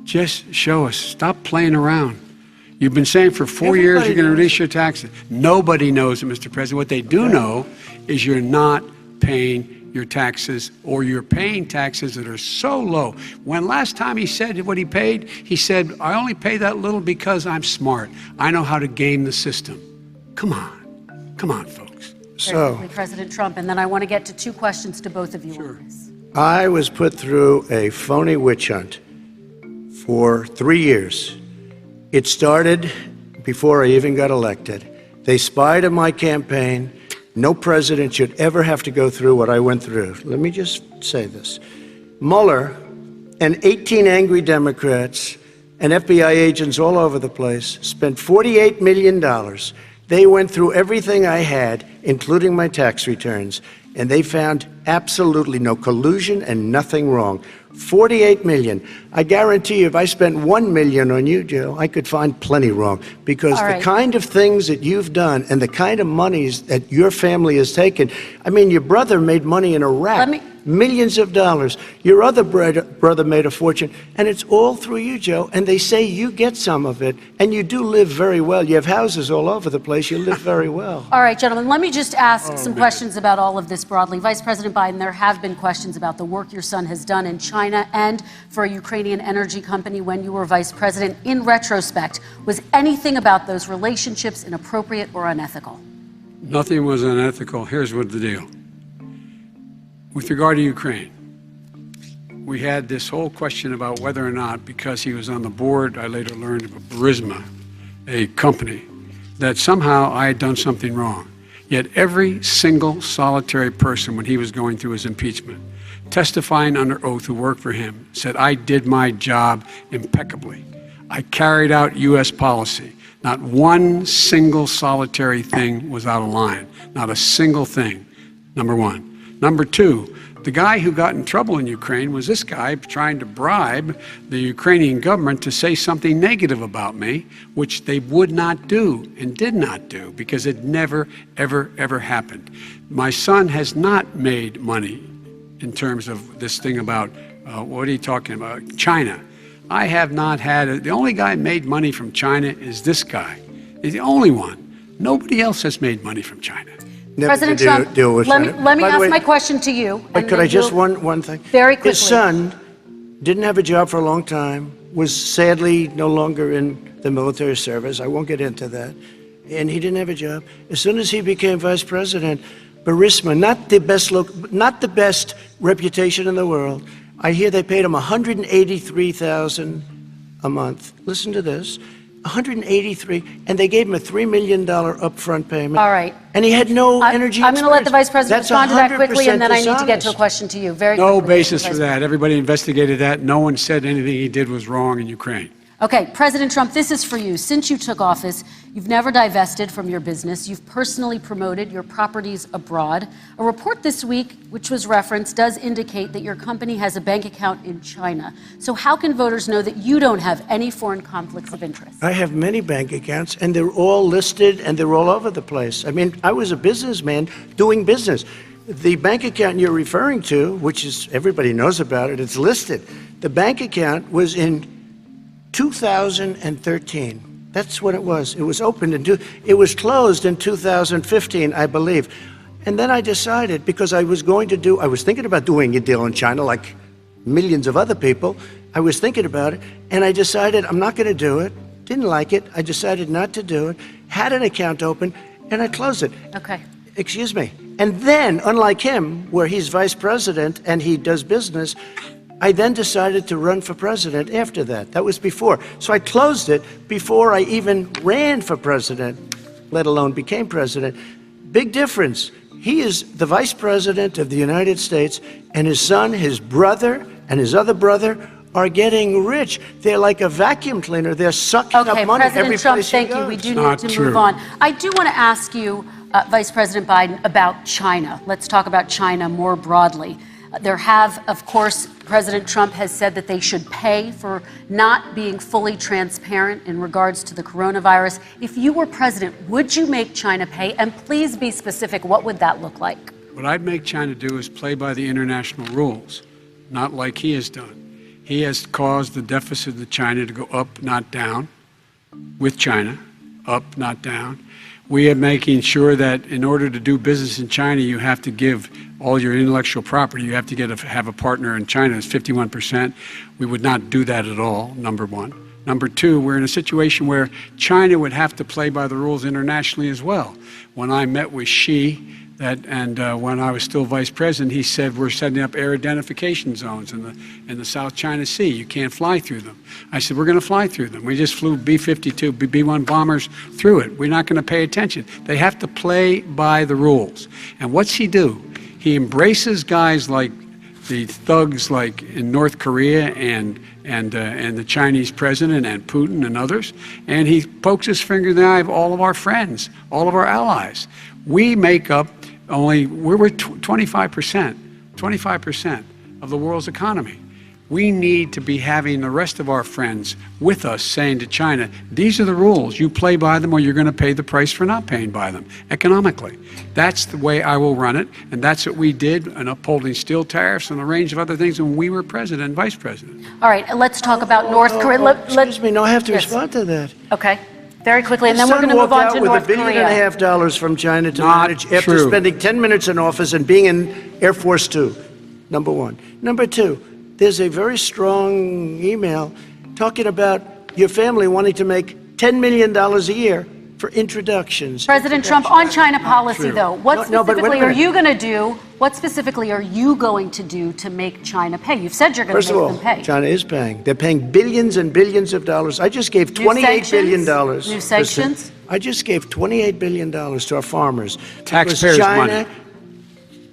Just show us. Stop playing around. You've been saying for 4 years Everybody you're going to knows. release your taxes. Nobody knows it, Mr. President. What they do know is you're not paying your taxes, or you're paying taxes that are so low. When last time he said what he paid, he said, I only pay that little because I'm smart. I know how to game the system. Come on. Come on, folks. Very So quickly, President Trump, and then I want to get to two questions to both of you Sure. on this. I was put through a phony witch hunt for 3 years. It started before I even got elected. They spied on my campaign. No president should ever have to go through what I went through. Let me just say this. Mueller and 18 angry Democrats and FBI agents all over the place spent $48 million. They went through everything I had, including my tax returns, and they found absolutely no collusion and nothing wrong. 48 million. I guarantee you, if I spent 1 million on you, Joe, I could find plenty wrong. Because All right. the kind of things that you've done and the kind of monies that your family has taken, I mean, your brother made money in Iraq. Let me- Millions of dollars. Your other brother made a fortune, and it's all through you, Joe. And they say you get some of it, and you do live very well. You have houses all over the place. You live very well. All right, gentlemen, let me just ask some questions about all of this broadly. Vice President Biden, there have been questions about the work your son has done in China and for a Ukrainian energy company when you were vice president. In retrospect, was anything about those relationships inappropriate or unethical? Nothing was unethical. Here's what the deal. With regard to Ukraine, we had this whole question about whether or not, because he was on the board, I later learned of Burisma, a company, that somehow I had done something wrong. Yet every single solitary person, when he was going through his impeachment, testifying under oath who worked for him, said, I did my job impeccably. I carried out U.S. policy. Not one single solitary thing was out of line. Not a single thing, number one. Number two, the guy who got in trouble in Ukraine was this guy trying to bribe the Ukrainian government to say something negative about me, which they would not do and did not do because it never, ever, ever happened. My son has not made money in terms of this thing about, what are you talking about, China. I have not had, the only guy who made money from China is this guy. He's the only one. Nobody else has made money from China. Never President to Trump, deal with let me China. By the ask way, my question to you. But and could then I just, you'll- one thing? Very quickly. His son didn't have a job for a long time, was sadly no longer in the military service. I won't get into that. And he didn't have a job. As soon as he became vice president, Burisma, not the best reputation in the world. I hear they paid him $183,000 a month. Listen to this. 183, and they gave him a $3 million upfront payment. All right. And he had no energy I'm going to let the vice experience. president respond to that quickly, and then I need to get to a dishonest. question to you. Very No quickly. basis for Vice- that. Everybody investigated that. No one said anything he did was wrong in Ukraine. Okay, President Trump, this is for you. Since you took office, you've never divested from your business. You've personally promoted your properties abroad. A report this week, which was referenced, does indicate that your company has a bank account in China. So how can voters know that you don't have any foreign conflicts of interest? I have many bank accounts, and they're all listed, and they're all over the place. I mean, I was a businessman doing business. The bank account you're referring to, which is, everybody knows about it, it's listed. The bank account was in 2013. That's what it was. It was opened it was closed in 2015, I believe. And then I decided, because I was thinking about doing a deal in China, like millions of other people. I was thinking about it, and I decided I'm not going to do it. Didn't like it. I decided not to do it. Had an account open, and I closed it. Okay. Excuse me. And then, unlike him, where he's vice president and he does business, I then decided to run for president after that. That was before. So I closed it before I even ran for president, let alone became president. Big difference. He is the vice president of the United States, and his son, his brother, and his other brother are getting rich. They're like a vacuum cleaner. They're sucking up money President every Trump, place he thank you. goes. We do Not need to true. move on. I do want to ask you, Vice President Biden, about China. Let's talk about China more broadly. There have, of course, President Trump has said that they should pay for not being fully transparent in regards to the coronavirus. If you were president, would you make China pay? And please be specific. What would that look like? What I'd make China do is play by the international rules, not like he has done. He has caused the deficit of China to go up, not down, with China, up, not down. We are making sure that in order to do business in China, you have to give all your intellectual property. You have to have a partner in China. It's 51%. We would not do that at all, number one. Number two, we're in a situation where China would have to play by the rules internationally as well. When I met with Xi, when I was still vice president, he said we're setting up air identification zones in the South China Sea. You can't fly through them. I said we're going to fly through them. We just flew B-52, B-1 bombers through it. We're not going to pay attention. They have to play by the rules. And what's he do? He embraces guys like the thugs like in North Korea and the Chinese president and Putin and others, and he pokes his finger in the eye of all of our friends, all of our allies. We make up we're 25% of the world's economy. We need to be having the rest of our friends with us saying to China, these are the rules. You play by them or you're going to pay the price for not paying by them economically. That's the way I will run it, and that's what we did in upholding steel tariffs and a range of other things when we were president and vice president. All right, let's talk about North Korea. Excuse me, no, I have to respond to that. Okay, very quickly, and then we're going to move on to North With $1.5 billion from China to manage after spending 10 minutes in office and being in Air Force Two, number one. Number two, there's a very strong email talking about your family wanting to make $10 million a year for introductions. President Trump, on China policy, though, what No, but wait a specifically are minute. you going to do? What specifically are you going to do to make China pay? You've said you're going First to of make all, them pay. China is paying. They're paying billions and billions of dollars. I just gave New $28 billion. sanctions? New sanctions? I just gave $28 billion to our farmers. Taxpayers' money.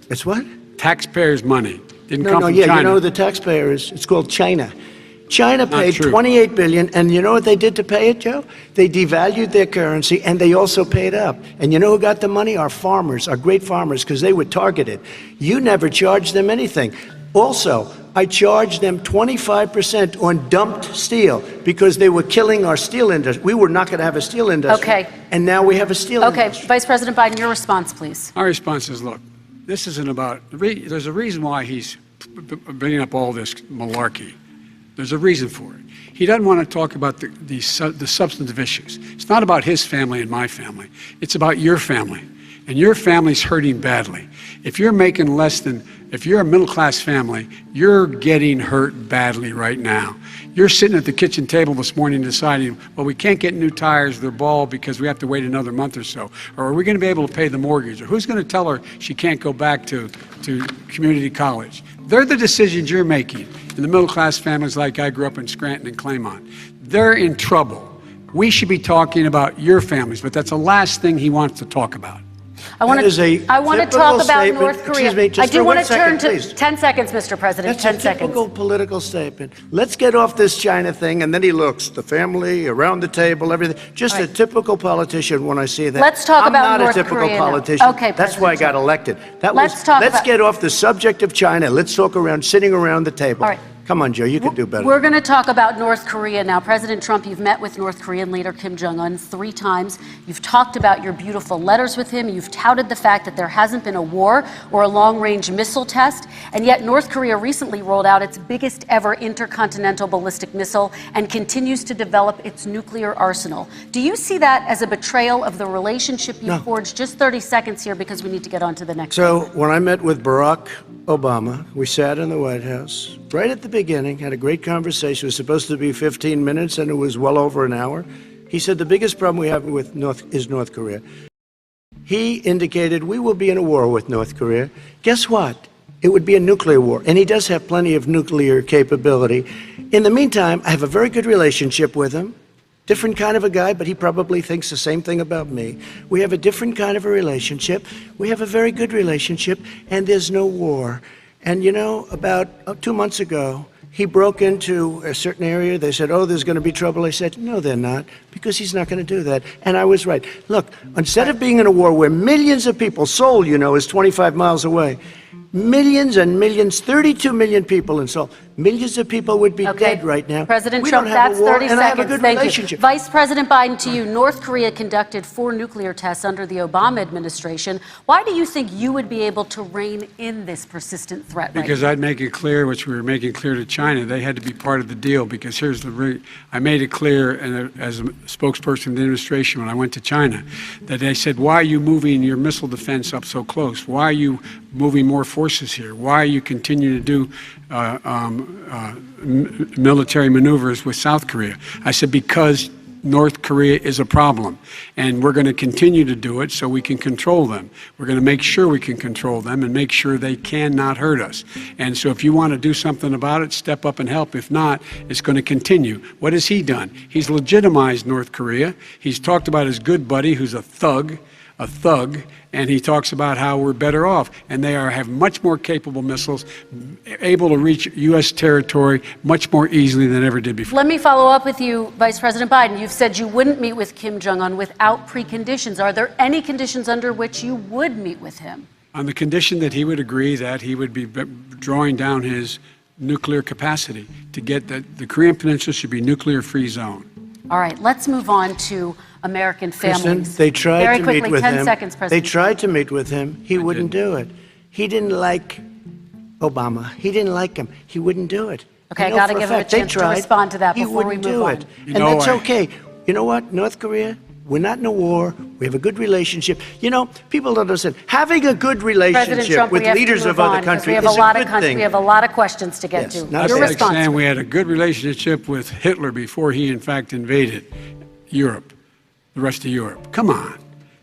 It's what? Taxpayers' money. Didn't come No, from yeah, China. you know the taxpayer it's called China. China Not paid true. $28 billion, and you know what they did to pay it, Joe? They devalued their currency, and they also paid up. And you know who got the money? Our farmers, our great farmers, because they were targeted. You never charged them anything. Also, I charged them 25% on dumped steel because they were killing our steel industry. We were not going to have a steel industry. Okay. And now we have a steel industry. Okay, Vice President Biden, your response, please. Our response is, look, this isn't about, there's a reason why he's bringing up all this malarkey. There's a reason for it. He doesn't want to talk about the substantive issues. It's not about his family and my family. It's about your family. And your family's hurting badly. If you're making if you're a middle-class family, you're getting hurt badly right now. You're sitting at the kitchen table this morning deciding, well, we can't get new tires, they're bald because we have to wait another month or so. Or are we going to be able to pay the mortgage? Or who's going to tell her she can't go back to community college? They're the decisions you're making in the middle-class families like I grew up in Scranton and Claymont. They're in trouble. We should be talking about your families, but that's the last thing he wants to talk about. I want is a to talk typical about statement. North Korea. Excuse me, just I do for want 1 to turn second, to please. 10 seconds, Mr. President. That's 10 a seconds. typical political statement. Let's get off this China thing, and then he looks, the family, around the table, everything. Just a typical politician when I see that. Let's talk about I'm not North a typical Korea now. politician. Okay, That's why I got President elected. Let's Let's get get off the subject of China. Let's talk sitting around the table. All right. Come on, Joe, you can do better. We're going to talk about North Korea now. President Trump, you've met with North Korean leader Kim Jong-un 3 times. You've talked about your beautiful letters with him. You've touted the fact that there hasn't been a war or a long-range missile test. And yet North Korea recently rolled out its biggest ever intercontinental ballistic missile and continues to develop its nuclear arsenal. Do you see that as a betrayal of the relationship you forged? Just 30 seconds here because we need to get on to the next So segment. when I met with Barack Obama, we sat in the White House right at the beginning, had a great conversation. It was supposed to be 15 minutes, and it was well over an hour. He said the biggest problem we have with North Korea. He indicated we will be in a war with North Korea. Guess what? It would be a nuclear war, and he does have plenty of nuclear capability. In the meantime, I have a very good relationship with him. Different kind of a guy, but he probably thinks the same thing about me. We have a different kind of a relationship. We have a very good relationship, and there's no war. And you know, about 2 months ago, he broke into a certain area. They said, oh, there's going to be trouble. I said, no, they're not, because he's not going to do that. And I was right. Look, instead of being in a war where millions of people, Seoul, you know, is 25 miles away, millions and millions, 32 million people in Seoul. Millions of people would be dead right now. President we Trump, don't have that's a war, 30 and seconds. I have a good Thank relationship. you. Vice President Biden, to you. North Korea conducted 4 nuclear tests under the Obama administration. Why do you think you would be able to rein in this persistent threat right Because now? I'd make it clear, which we were making clear to China, they had to be part of the deal. Because here's I made it clear, and as a spokesperson of the administration when I went to China, that they said, why are you moving your missile defense up so close? Why are you moving more forces here? Why are you continuing to do military maneuvers with South Korea? I said, because North Korea is a problem, and we're going to continue to do it so we can control them. We're going to make sure we can control them and make sure they cannot hurt us. And so if you want to do something about it, step up and help. If not, it's going to continue. What has he done? He's legitimized North Korea. He's talked about his good buddy, who's a thug, and he talks about how we're better off. And they have much more capable missiles, able to reach U.S. territory much more easily than ever did before. Let me follow up with you, Vice President Biden. You've said you wouldn't meet with Kim Jong-un without preconditions. Are there any conditions under which you would meet with him? On the condition that he would agree that he would be drawing down his nuclear capacity to get that the Korean Peninsula should be a nuclear-free zone. All right, let's move on to American families. Kristen, they tried Very to quickly, meet with 10 him. seconds, President. They tried to meet with him. He wouldn't do it. He didn't like Obama. He didn't like him. He wouldn't do it. Okay, I know got to for give him a fact they chance to tried. respond to that He before we wouldn't move do on. it. You And know, that's okay. You know what? North Korea, we're not in a war. We have a good relationship. You know, people don't understand. Having a good President relationship Trump, with we have leaders to move of other on, 'cause countries we have is a lot a of good thing. We have a lot of questions to get Yes, to. not That's Your like response. saying we had a good relationship with Hitler before he, in fact, invaded Europe, the rest of Europe. Come on.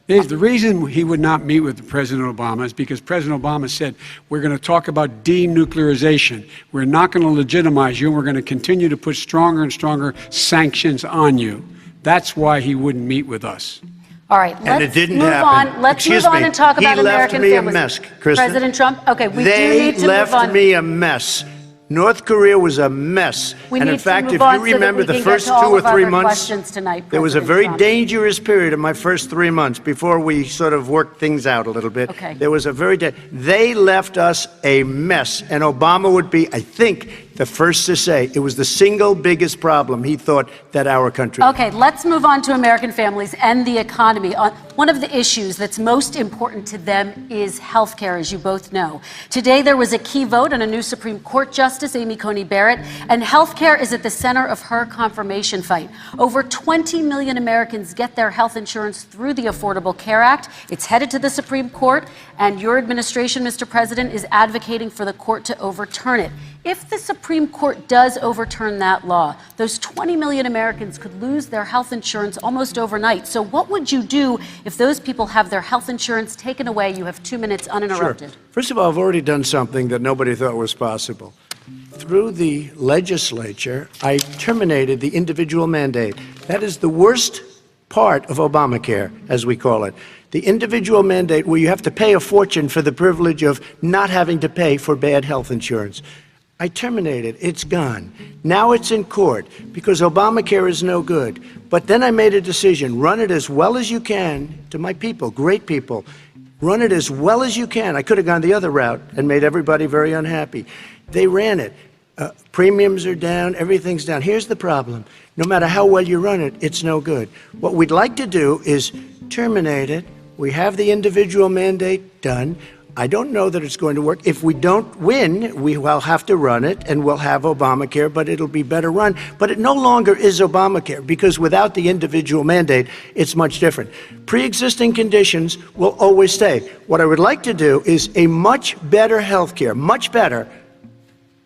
The reason he would not meet with President Obama is because President Obama said, we're going to talk about denuclearization. We're not going to legitimize you, and we're going to continue to put stronger and stronger sanctions on you. That's why he wouldn't meet with us. All right, And it let's didn't move happen. on. Let's Excuse move on me. and talk about He left American me a families. mess, Kristen. President Trump, okay, we do They need to move left on. me a mess. North Korea was a mess. We And need in to fact, move if on you so that remember we the can get first to all 2 or of 3 our months, questions tonight, there was a President very Trump. dangerous period in my first 3 months before we sort of worked things out a little bit. Okay. There was a they left us a mess. And Obama would be, I think, the first to say it was the single biggest problem he thought that our country had. Okay, let's move on to American families and the economy. One of the issues that's most important to them is health care, as you both know. Today, there was a key vote on a new Supreme Court Justice, Amy Coney Barrett, and health care is at the center of her confirmation fight. Over 20 million Americans get their health insurance through the Affordable Care Act. It's headed to the Supreme Court, and your administration, Mr. President, is advocating for the court to overturn it. If the Supreme Court does overturn that law, those 20 million Americans could lose their health insurance almost overnight. So what would you do if those people have their health insurance taken away? You have 2 minutes uninterrupted. Sure. First of all, I've already done something that nobody thought was possible. Through the legislature, I terminated the individual mandate. That is the worst part of Obamacare, as we call it. The individual mandate where you have to pay a fortune for the privilege of not having to pay for bad health insurance. I terminated. It's gone. Now it's in court because Obamacare is no good. But then I made a decision. Run it as well as you can to my people, great people. Run it as well as you can. I could have gone the other route and made everybody very unhappy. They ran it. Premiums are down, everything's down. Here's the problem. No matter how well you run it, it's no good. What we'd like to do is terminate it. We have the individual mandate done. I don't know that it's going to work. If we don't win, we will have to run it, and we'll have Obamacare, but it'll be better run. But it no longer is Obamacare, because without the individual mandate, it's much different. Pre-existing conditions will always stay. What I would like to do is a much better health care, much better,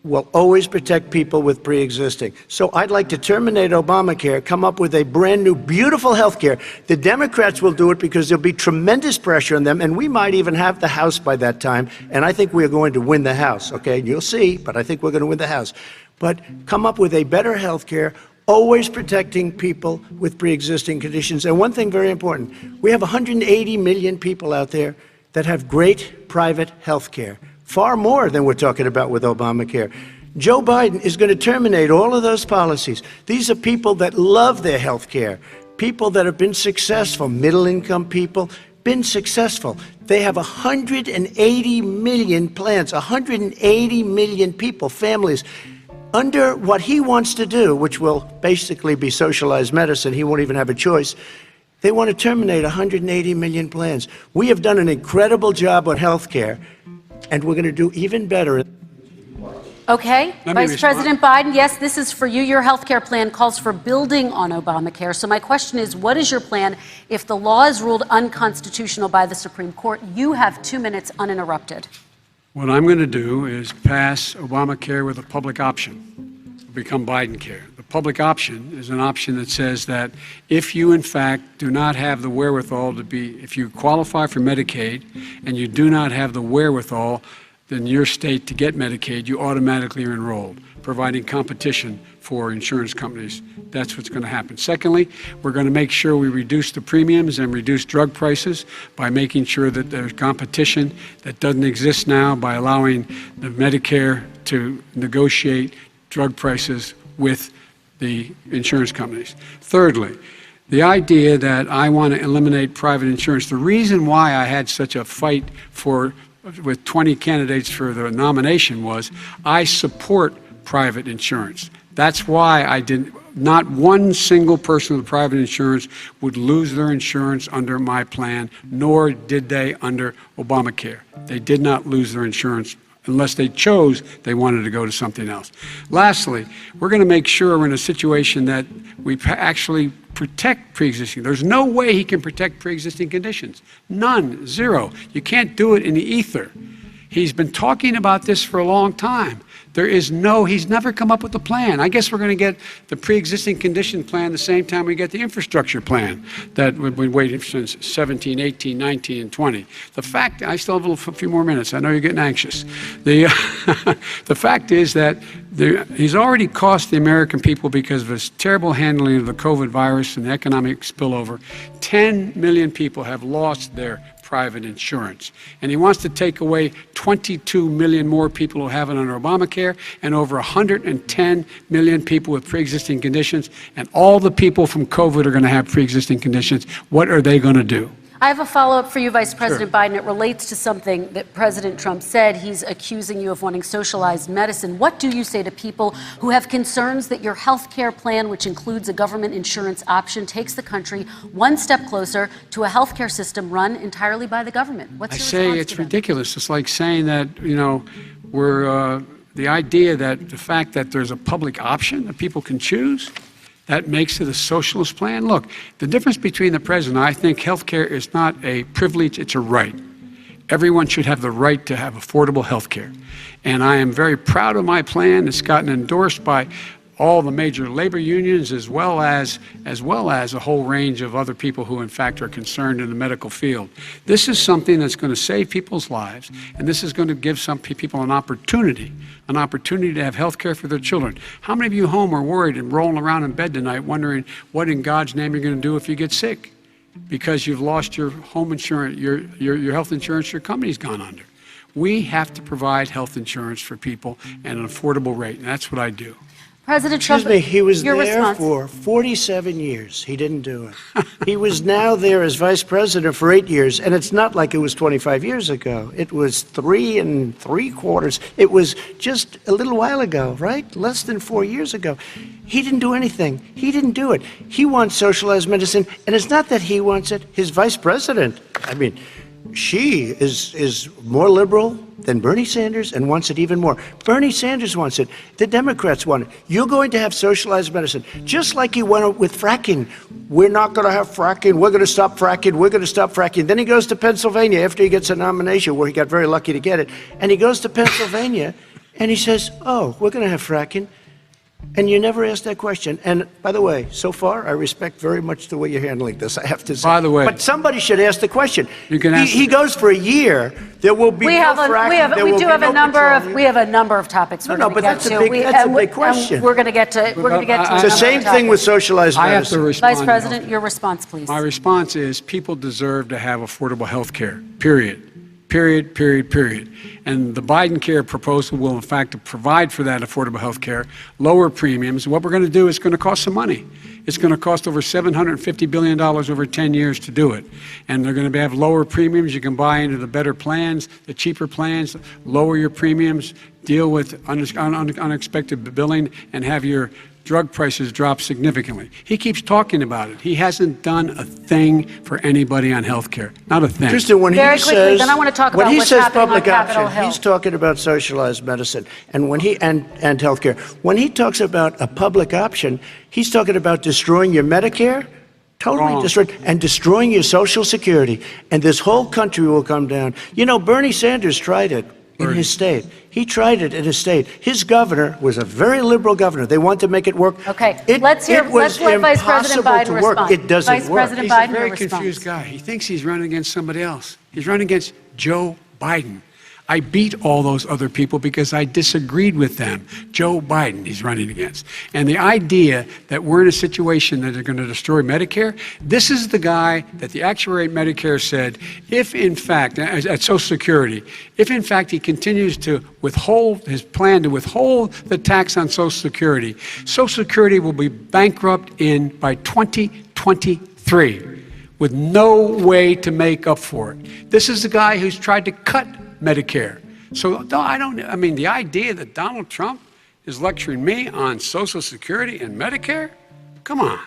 will always protect people with pre-existing. So I'd like to terminate Obamacare, come up with a brand new, beautiful health care. The Democrats will do it because there'll be tremendous pressure on them, and we might even have the House by that time, and I think we're going to win the House, okay? You'll see, but I think we're going to win the House. But come up with a better health care, always protecting people with pre-existing conditions. And one thing very important, we have 180 million people out there that have great private health care. Far more than we're talking about with Obamacare. Joe Biden is going to terminate all of those policies. These are people that love their health care, people that have been successful, middle-income people, been successful. They have 180 million plans, 180 million people, families. Under what he wants to do, which will basically be socialized medicine, he won't even have a choice, they want to terminate 180 million plans. We have done an incredible job on health care, and we're going to do even better. Okay, Vice President Biden, yes, this is for you. Your health care plan calls for building on Obamacare. So my question is, what is your plan if the law is ruled unconstitutional by the Supreme Court? You have 2 minutes uninterrupted. What I'm going to do is pass Obamacare with a public option. It'll become Biden-care. The public option is an option that says that if you, in fact, do not have the wherewithal to be, if you qualify for Medicaid and you do not have the wherewithal in your state to get Medicaid, you automatically are enrolled, providing competition for insurance companies. That's what's going to happen. Secondly, we're going to make sure we reduce the premiums and reduce drug prices by making sure that there's competition that doesn't exist now by allowing the Medicare to negotiate drug prices with the insurance companies. Thirdly, the idea that I want to eliminate private insurance, the reason why I had such a fight with 20 candidates for the nomination was I support private insurance. That's why not one single person with private insurance would lose their insurance under my plan, nor did they under Obamacare. They did not lose their insurance unless they chose they wanted to go to something else. Lastly, we're going to make sure we're in a situation that we actually protect pre-existing. There's no way he can protect pre-existing conditions. None, zero. You can't do it in the ether. He's been talking about this for a long time. He's never come up with a plan. I guess we're going to get the pre-existing condition plan the same time we get the infrastructure plan that we've been waiting since 17, 18, 19, and 20. I still have a few more minutes. I know you're getting anxious. The fact is that he's already cost the American people, because of his terrible handling of the COVID virus and the economic spillover, 10 million people have lost their private insurance. And he wants to take away 22 million more people who have it under Obamacare, and over 110 million people with pre-existing conditions. And all the people from COVID are going to have pre-existing conditions. What are they going to do? I have a follow-up for you, Vice President Biden. It relates to something that President Trump said. He's accusing you of wanting socialized medicine. What do you say to people who have concerns that your health care plan, which includes a government insurance option, takes the country one step closer to a health care system run entirely by the government? What's your response to them? I say it's ridiculous. It's like saying that, the idea that the fact that there's a public option that people can choose, that makes it a socialist plan. Look, the difference between the president, I think health care is not a privilege, it's a right. Everyone should have the right to have affordable health care. And I am very proud of my plan. It's gotten endorsed by all the major labor unions, as well as a whole range of other people who, in fact, are concerned in the medical field. This is something that's going to save people's lives, and this is going to give some people an opportunity to have health care for their children. How many of you home are worried and rolling around in bed tonight wondering what in God's name you're going to do if you get sick? Because you've lost your home insurance, your health insurance, your company's gone under. We have to provide health insurance for people at an affordable rate, and that's what I do. President Excuse Trump, me, he was your there response. for 47 years. He didn't do it. He was now there as vice president for 8 years, and it's not like it was 25 years ago. It was 3 3/4. It was just a little while ago, right? Less than 4 years ago. He didn't do anything. He didn't do it. He wants socialized medicine, and it's not that he wants it. His vice president, I mean, she is more liberal than Bernie Sanders and wants it even more. Bernie Sanders wants it. The Democrats want it. You're going to have socialized medicine, just like he went with fracking. We're not going to have fracking. We're going to stop fracking. We're going to stop fracking. Then he goes to Pennsylvania after he gets a nomination, where he got very lucky to get it. And he goes to Pennsylvania and he says, oh, we're going to have fracking. And you never asked that question. And by the way, so far, I respect very much the way you're handling this, I have to say. By the way. But somebody should ask the question. You can ask. He goes for a year. There will be no fracking. There will be no petroleum. We have a number of topics we're No, going to but get that's a to. big- that's a big question. We're going to get to. We're going to get to. It's the same thing with socialized I have to medicine. respond. Vice President, your response, please. My response is people deserve to have affordable health care, period. Period, period, period. And the Biden care proposal will, in fact, provide for that affordable health care, lower premiums. What we're going to do is going to cost some money. It's going to cost over $750 billion over 10 years to do it. And they're going to have lower premiums. You can buy into the better plans, the cheaper plans, lower your premiums, deal with unexpected billing, and have your drug prices drop significantly. He keeps talking about it. He hasn't done a thing for anybody on health care. Not a thing. Tristan, when Very he quickly, says, then I want to talk when about he what's says happening on public Capitol option, Hill. he's talking about socialized medicine, and when he and healthcare. When he talks about a public option, he's talking about destroying your Medicare, totally destroyed, and destroying your Social Security, and this whole country will come down. You know, Bernie Sanders tried it in his state. He tried it in his state. His governor was a very liberal governor. They wanted to make it work. Okay, It let's let was Vice President impossible Biden to work. respond. It doesn't Vice work. President He's Biden, a very your response. confused guy. He thinks he's running against somebody else. He's running against Joe Biden. I beat all those other people because I disagreed with them. Joe Biden he's running against. And the idea that we're in a situation that they're going to destroy Medicare, this is the guy that the actuary at Medicare said, if in fact, at Social Security, if in fact he continues to withhold his plan to withhold the tax on Social Security will be bankrupt by 2023 with no way to make up for it. This is the guy who's tried to cut Medicare. So no, I mean, the idea that Donald Trump is lecturing me on Social Security and Medicare? Come on.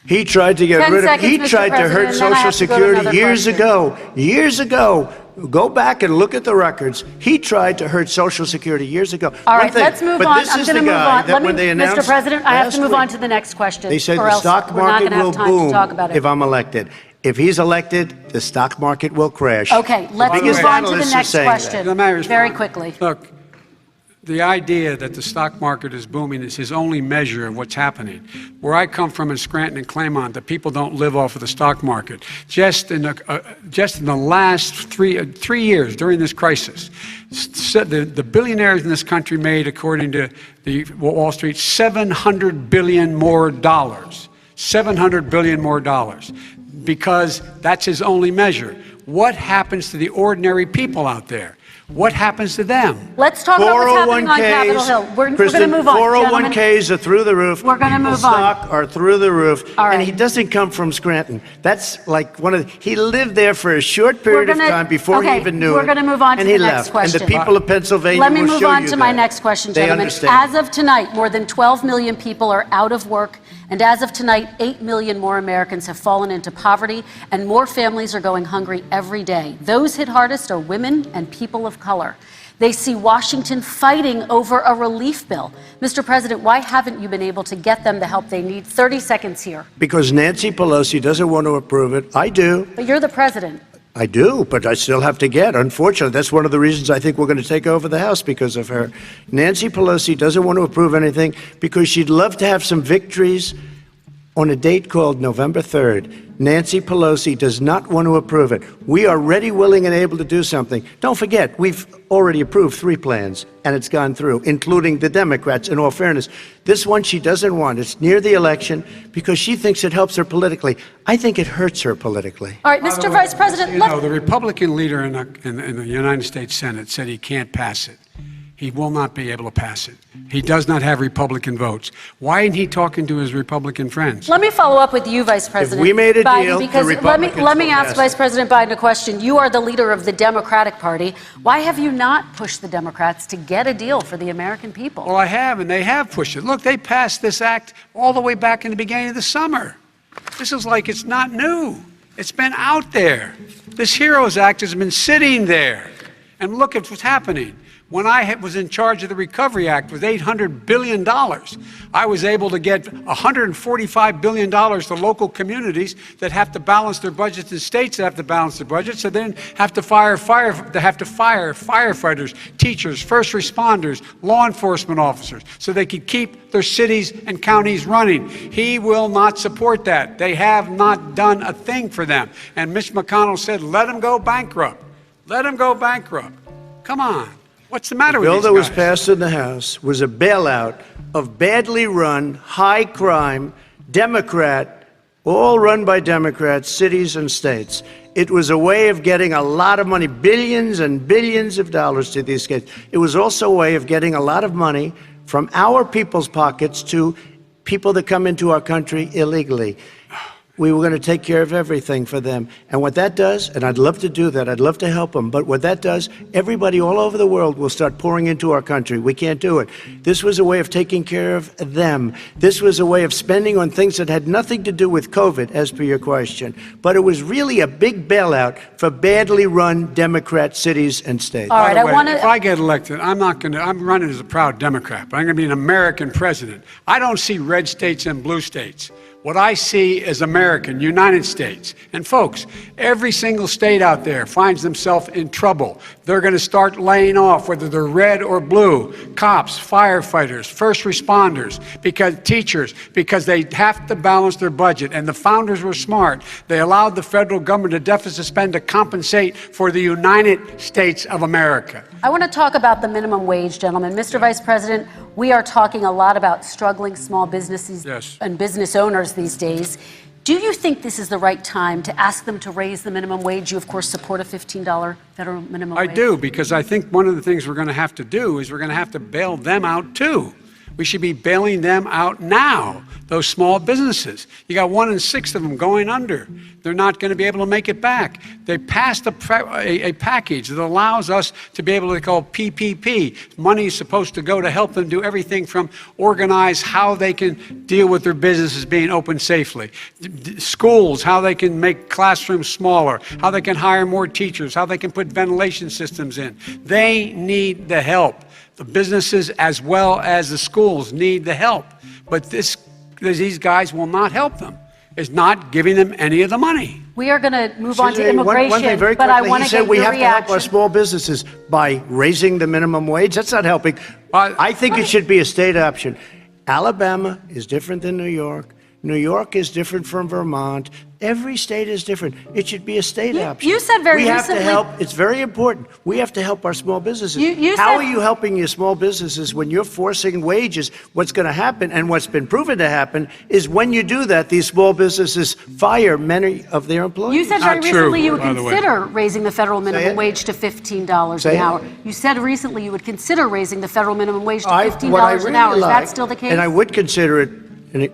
He tried to get 10 rid of seconds, he Mr. tried to hurt President, and then I Social have to go to Security another years question. ago. Years ago. Go back and look at the records. He tried to hurt Social Security years ago. All One right, thing, let's move but on. this I'm is going to the move guy on. that when they Mr. announced President, I have to last move on week, to the next question. They said or the else stock we're not market going to have will time to talk about boom it. if I'm elected. If he's elected, the stock market will crash. Okay, let's biggest move on to the analysts are next saying that. question. Let me respond. Very quickly. Look, the idea that the stock market is booming is his only measure of what's happening. Where I come from in Scranton and Claymont, the people don't live off of the stock market. Just in the last three years during this crisis, the billionaires in this country made, according to the Wall Street, $700 billion more dollars. $700 billion more dollars. Because that's his only measure. What happens to the ordinary people out there? What happens to them? Let's talk about what's happening on Capitol Hill. We're going to move on, gentlemen. 401ks are through the roof. We're gonna move on. Stock are through the roof. All right. And he doesn't come from Scranton. That's like he lived there for a short period of time before he even knew it. We're going to move on to and the he next left. question. And the people of Pennsylvania Let me will move show on you to my that. next question, They gentlemen. understand. As of tonight, more than 12 million people are out of work. And as of tonight, 8 million more Americans have fallen into poverty, and more families are going hungry every day. Those hit hardest are women and people of color. They see Washington fighting over a relief bill. Mr. President, why haven't you been able to get them the help they need? 30 seconds here. Because Nancy Pelosi doesn't want to approve it. I do. But you're the president. I do, but I still have to get. Unfortunately, that's one of the reasons I think we're going to take over the House, because of her. Nancy Pelosi doesn't want to approve anything because she'd love to have some victories on a date called November 3rd. Nancy Pelosi does not want to approve it. We are ready, willing, and able to do something. Don't forget, we've already approved 3 plans, and it's gone through, including the Democrats, in all fairness. This one she doesn't want. It's near the election because she thinks it helps her politically. I think it hurts her politically. All right, Mr. Vice President, You know, the Republican leader in the United States Senate said he can't pass it. He will not be able to pass it. He does not have Republican votes. Why isn't he talking to his Republican friends? Let me follow up with you, Vice President we made a Biden, deal, the because Republicans let me will ask pass Vice it. President Biden a question. You are the leader of the Democratic Party. Why have you not pushed the Democrats to get a deal for the American people? Well, I have, and they have pushed it. Look, they passed this act all the way back in the beginning of the summer. This is like it's not new. It's been out there. This HEROES Act has been sitting there. And look at what's happening. When I was in charge of the Recovery Act with $800 billion, I was able to get $145 billion to local communities that have to balance their budgets and states that have to balance their budgets, so then have to fire firefighters, teachers, first responders, law enforcement officers, so they could keep their cities and counties running. He will not support that. They have not done a thing for them. And Mitch McConnell said, let them go bankrupt. Let them go bankrupt. Come on. What's the matter with these guys? The bill that was passed in the House was a bailout of badly run, high-crime, Democrat, all run by Democrats, cities and states. It was a way of getting a lot of money, billions and billions of dollars to these states. It was also a way of getting a lot of money from our people's pockets to people that come into our country illegally. We were going to take care of everything for them. And what that does, and I'd love to do that, I'd love to help them, but what that does, everybody all over the world will start pouring into our country. We can't do it. This was a way of taking care of them. This was a way of spending on things that had nothing to do with COVID, as per your question. But it was really a big bailout for badly run Democrat cities and states. All right, By the way, I want to. if I get elected, I'm running as a proud Democrat, but I'm going to be an American president. I don't see red states and blue states. What I see is American, United States. And folks, every single state out there finds themselves in trouble. They're going to start laying off, whether they're red or blue, cops, firefighters, first responders, teachers, because they have to balance their budget. And the founders were smart. They allowed the federal government to deficit spend to compensate for the United States of America. I want to talk about the minimum wage, gentlemen. Mr. Vice President, we are talking a lot about struggling small businesses and business owners these days. Do you think this is the right time to ask them to raise the minimum wage? You, of course, support a $15 federal minimum wage. I do, because I think one of the things we're going to have to do is we're going to have to bail them out, too. We should be bailing them out now, those small businesses. You got 1 in 6 of them going under. They're not going to be able to make it back. They passed a package that allows us to be able to call PPP. Money is supposed to go to help them do everything from organize how they can deal with their businesses being open safely. Schools, how they can make classrooms smaller, how they can hire more teachers, how they can put ventilation systems in. They need the help. The businesses as well as the schools need the help. But these guys will not help them. It's not giving them any of the money. We are going to move on to immigration, one thing very but I quickly, want he to get said we your have to help our reaction. small businesses by raising the minimum wage. That's not helping. I think it should be a state option. Alabama is different than New York. New York is different from Vermont. Every state is different. It should be a state option. You said very recently. We have to help. It's very important. We have to help our small businesses. How are you helping your small businesses when you're forcing wages? What's going to happen, and what's been proven to happen, is when you do that, these small businesses fire many of their employees. You said very recently you would by the way. consider raising the federal minimum wage to $15 an hour. You said recently you would consider raising the federal minimum wage to $15 an hour. Is that still the case? And I would consider it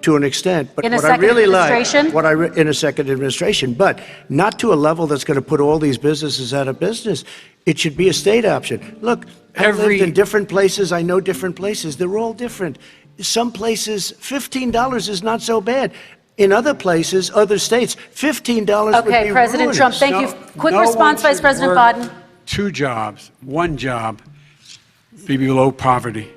to an extent, but in a what I second really administration? like, in a second administration, but not to a level that's going to put all these businesses out of business. It should be a state option. Look, I've lived in different places. I know different places. They're all different. Some places, $15 is not so bad. In other places, other states, $15 would be Okay, President ruinous. Trump, thank you. Quick response, Vice President Biden. 2 jobs, 1 job, be below poverty.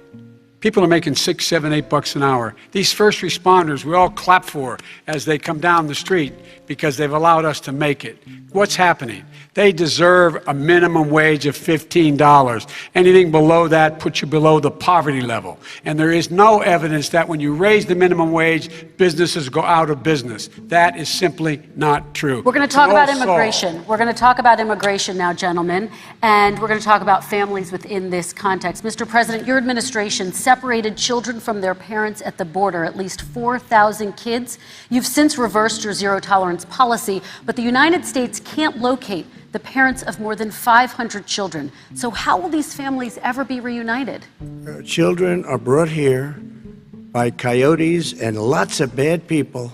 People are making $6, $7, $8 an hour. These first responders, we all clap for as they come down the street because they've allowed us to make it. What's happening? They deserve a minimum wage of $15. Anything below that puts you below the poverty level. And there is no evidence that when you raise the minimum wage, businesses go out of business. That is simply not true. We're going to talk about immigration. We're going to talk about immigration now, gentlemen, and we're going to talk about families within this context. Mr. President, your administration separated children from their parents at the border, at least 4,000 kids. You've since reversed your zero-tolerance policy, but the United States can't locate the parents of more than 500 children. So how will these families ever be reunited? Children are brought here by coyotes and lots of bad people,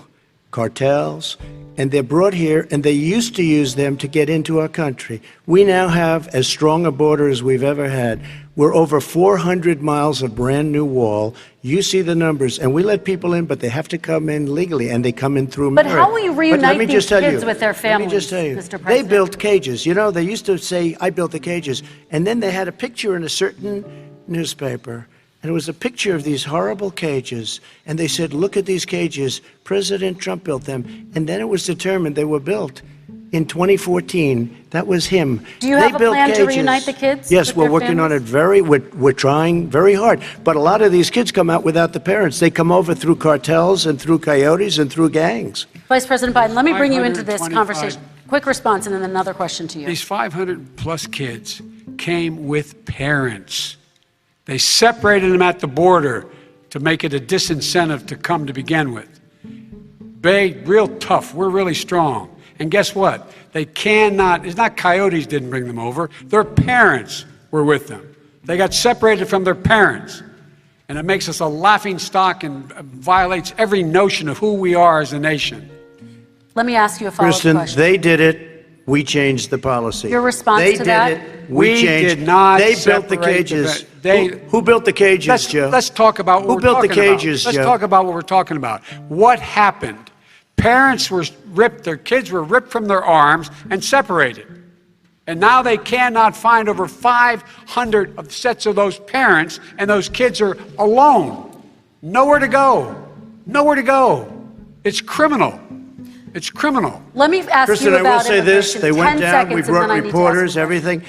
cartels, and they're brought here, and they used to use them to get into our country. We now have as strong a border as we've ever had. We're over 400 miles of brand new wall. You see the numbers, and we let people in, but they have to come in legally, and they come in through merit. But how will you reunite these kids with their families, Let me just tell you, Mr. President? they built cages. You know, they used to say, I built the cages, and then they had a picture in a certain newspaper, and it was a picture of these horrible cages, and they said, look at these cages. President Trump built them, and then it was determined they were built in 2014. That was him. Do you have a plan to reunite the kids? Yes, we're working on it we're trying very hard. But a lot of these kids come out without the parents. They come over through cartels and through coyotes and through gangs. Vice President Biden, let me bring you into this 525 conversation. Quick response and then another question to you. These 500 plus kids came with parents. They separated them at the border to make it a disincentive to come to begin with. Real tough. We're really strong. And guess what? They cannot, it's not coyotes didn't bring them over. Their parents were with them. They got separated from their parents. And it makes us a laughing stock and violates every notion of who we are as a nation. Let me ask you a follow-up Kristen, question. they did it. We changed the policy. Your response they to that? They did it. We changed. Did not They built the separate cages. the Who built the cages, Joe? Let's talk about what Who built the cages, Let's Joe? talk about what we're talking about. What happened? Parents were ripped, their kids were ripped from their arms and separated. And now they cannot find over 500 of sets of those parents, and those kids are alone. Nowhere to go. Nowhere to go. It's criminal. It's criminal. Let me ask Kristen, you I about will say this. immigration. They went 10 down. seconds, We and then brought I need to ask reporters, you a question. everything.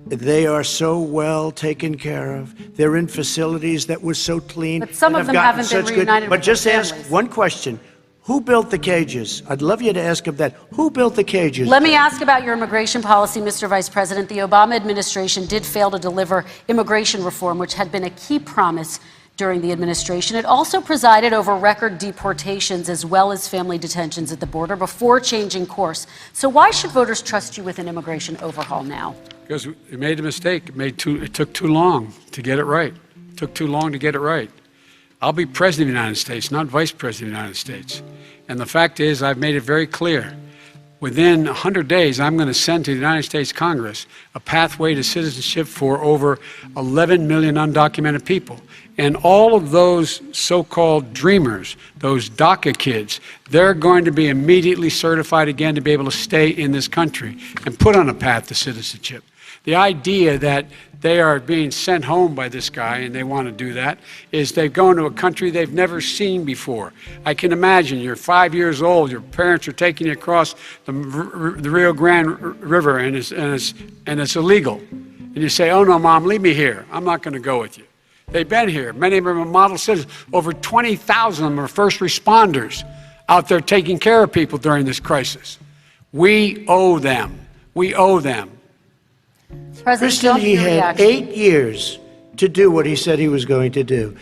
They are so well taken care of. They're in facilities that were so clean. But some and of have them gotten haven't been such reunited But with their just ask families. one question. Who built the cages? I'd love you to ask him that. Who built the cages? Let me ask about your immigration policy, Mr. Vice President. The Obama administration did fail to deliver immigration reform, which had been a key promise during the administration. It also presided over record deportations as well as family detentions at the border before changing course. So why should voters trust you with an immigration overhaul now? Because it made a mistake. It took too long to get it right. It took too long to get it right. I'll be president of the United States, not vice president of the United States. And the fact is, I've made it very clear. Within 100 days, I'm going to send to the United States Congress a pathway to citizenship for over 11 million undocumented people. And all of those so-called dreamers, those DACA kids, they're going to be immediately certified again to be able to stay in this country and put on a path to citizenship. The idea that they are being sent home by this guy, and they want to do that, is they've gone to a country they've never seen before. I can imagine you're 5 years old, your parents are taking you across the Rio Grande River, and it's illegal. And you say, oh no, Mom, leave me here. I'm not going to go with you. They've been here. Many of them are model citizens. Over 20,000 of them are first responders out there taking care of people during this crisis. We owe them. We owe them. President Kristen, Trump, he your had reaction. 8 years to do what he said he was going to do.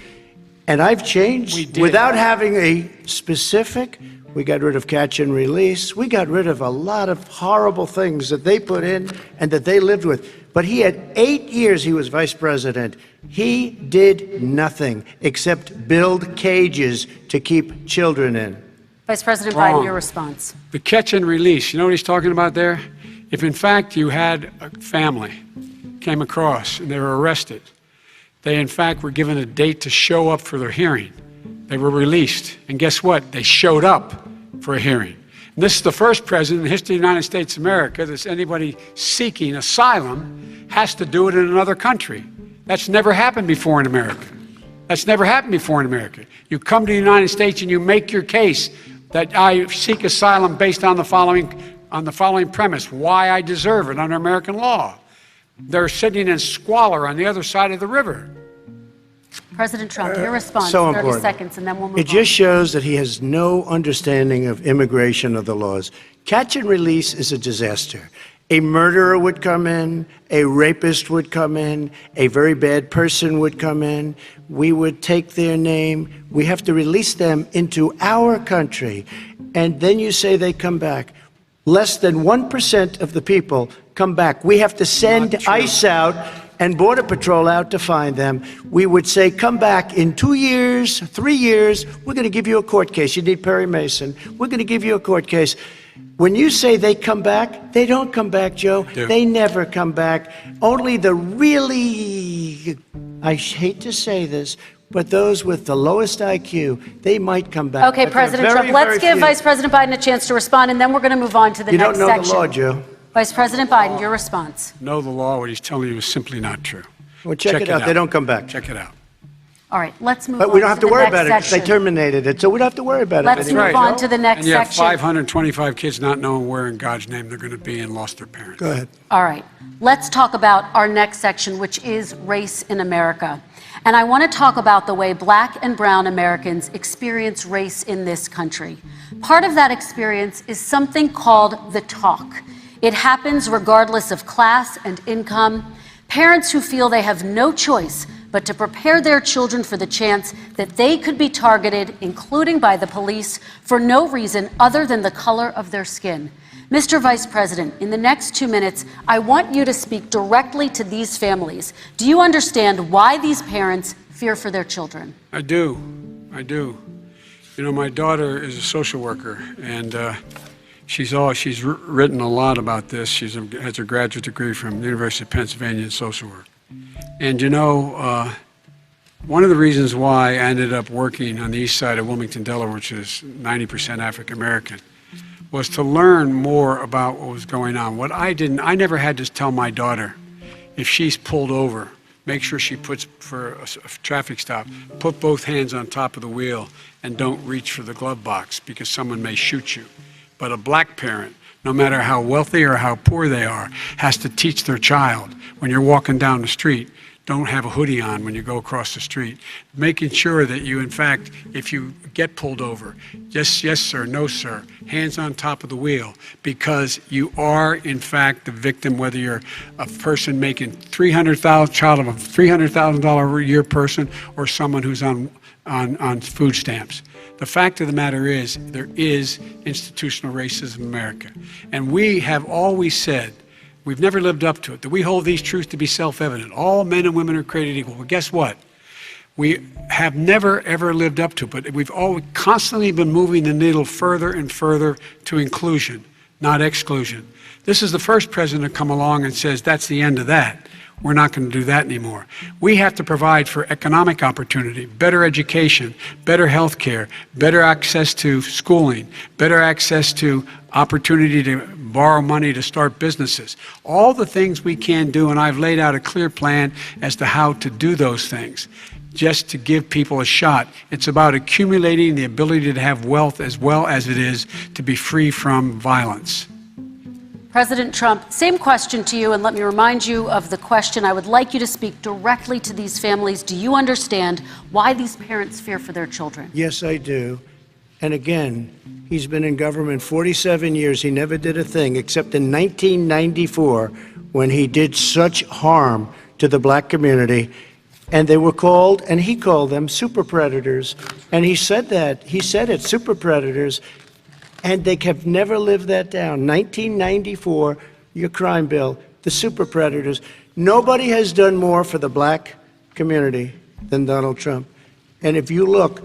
And I've changed. We did. Without having a specific, we got rid of catch and release. We got rid of a lot of horrible things that they put in and that they lived with. But he had 8 years he was vice president. He did nothing except build cages to keep children in. Vice President Wrong. Biden, your response. The catch and release, you know what he's talking about there? If in fact you had a family came across and they were arrested, they in fact were given a date to show up for their hearing. They were released. And guess what? They showed up for a hearing. And this is the first president in the history of the United States of America that anybody seeking asylum has to do it in another country. That's never happened before in America. That's never happened before in America. You come to the United States and you make your case that I seek asylum based on the following premise, why I deserve it under American law. They're sitting in squalor on the other side of the river. President Trump, your response, So 30 important. seconds, and then we'll move It just shows that he has no understanding of immigration or the laws. Catch and release is a disaster. A murderer would come in, a rapist would come in, a very bad person would come in. We would take their name. We have to release them into our country. And then you say they come back. Less than 1% of the people come back. We have to send Not true. ICE out and Border Patrol out to find them. We would say, come back in 2 years, 3 years, we're going to give you a court case. You need Perry Mason. We're going to give you a court case. When you say they come back, they don't come back, Joe. They never come back. Only the really, I hate to say this, but those with the lowest IQ, they might come back. Okay, But they're President very, Trump, let's very give few. Vice President Biden a chance to respond, and then we're going to move on to the You next don't know section. the law, Joe. Vice President Biden, your response. Know the law, what he's telling you is simply not true. Well, check it out. They don't come back. Check it out. All right, let's move But on we don't have to the worry next about it because they section. terminated it, so we don't have to worry about Let's it move anymore. on to the next And you have section. 525 kids not knowing where in God's name they're going to be and lost their parents. Go ahead. All right, let's talk about our next section, which is race in America. And I want to talk about the way Black and brown Americans experience race in this country. Part of that experience is something called the talk. It happens regardless of class and income. Parents who feel they have no choice but to prepare their children for the chance that they could be targeted, including by the police, for no reason other than the color of their skin. Mr. Vice President, in the next 2 minutes, I want you to speak directly to these families. Do you understand why these parents fear for their children? I do. I do. You know, my daughter is a social worker, and she's written a lot about this. She has her graduate degree from the University of Pennsylvania in social work. And you know, one of the reasons why I ended up working on the east side of Wilmington, Delaware, which is 90% African American, was to learn more about what was going on. What I never had to tell my daughter, if she's pulled over, make sure she puts, for a traffic stop, put both hands on top of the wheel and don't reach for the glove box because someone may shoot you. But a black parent, no matter how wealthy or how poor they are, has to teach their child when you're walking down the street, don't have a hoodie on when you go across the street. Making sure that you, in fact, if you get pulled over, just yes, sir, no, sir, hands on top of the wheel, because you are, in fact, the victim, whether you're a person making child of a $300,000 a year person or someone who's on food stamps. The fact of the matter is, there is institutional racism in America. And we have always said, we've never lived up to it, that we hold these truths to be self-evident. All men and women are created equal. Well, guess what? We have never, ever lived up to it, but we've always constantly been moving the needle further and further to inclusion, not exclusion. This is the first president to come along and says, that's the end of that. We're not going to do that anymore. We have to provide for economic opportunity, better education, better health care, better access to schooling, better access to opportunity to borrow money to start businesses. All the things we can do, and I've laid out a clear plan as to how to do those things, just to give people a shot. It's about accumulating the ability to have wealth as well as it is to be free from violence. President Trump, same question to you, and let me remind you of the question. I would like you to speak directly to these families. Do you understand why these parents fear for their children? Yes, I do. And again, he's been in government 47 years. He never did a thing except in 1994 when he did such harm to the black community. And they were called, and he called them super predators. And he said that. He said it, super predators. And they have never lived that down. 1994, your crime bill, the super predators. Nobody has done more for the black community than Donald Trump. And if you look,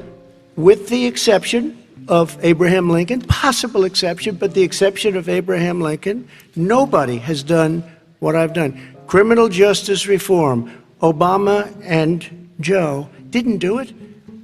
with the exception of Abraham Lincoln, possible exception, but the exception of Abraham Lincoln, nobody has done what I've done. Criminal justice reform, Obama and Joe didn't do it.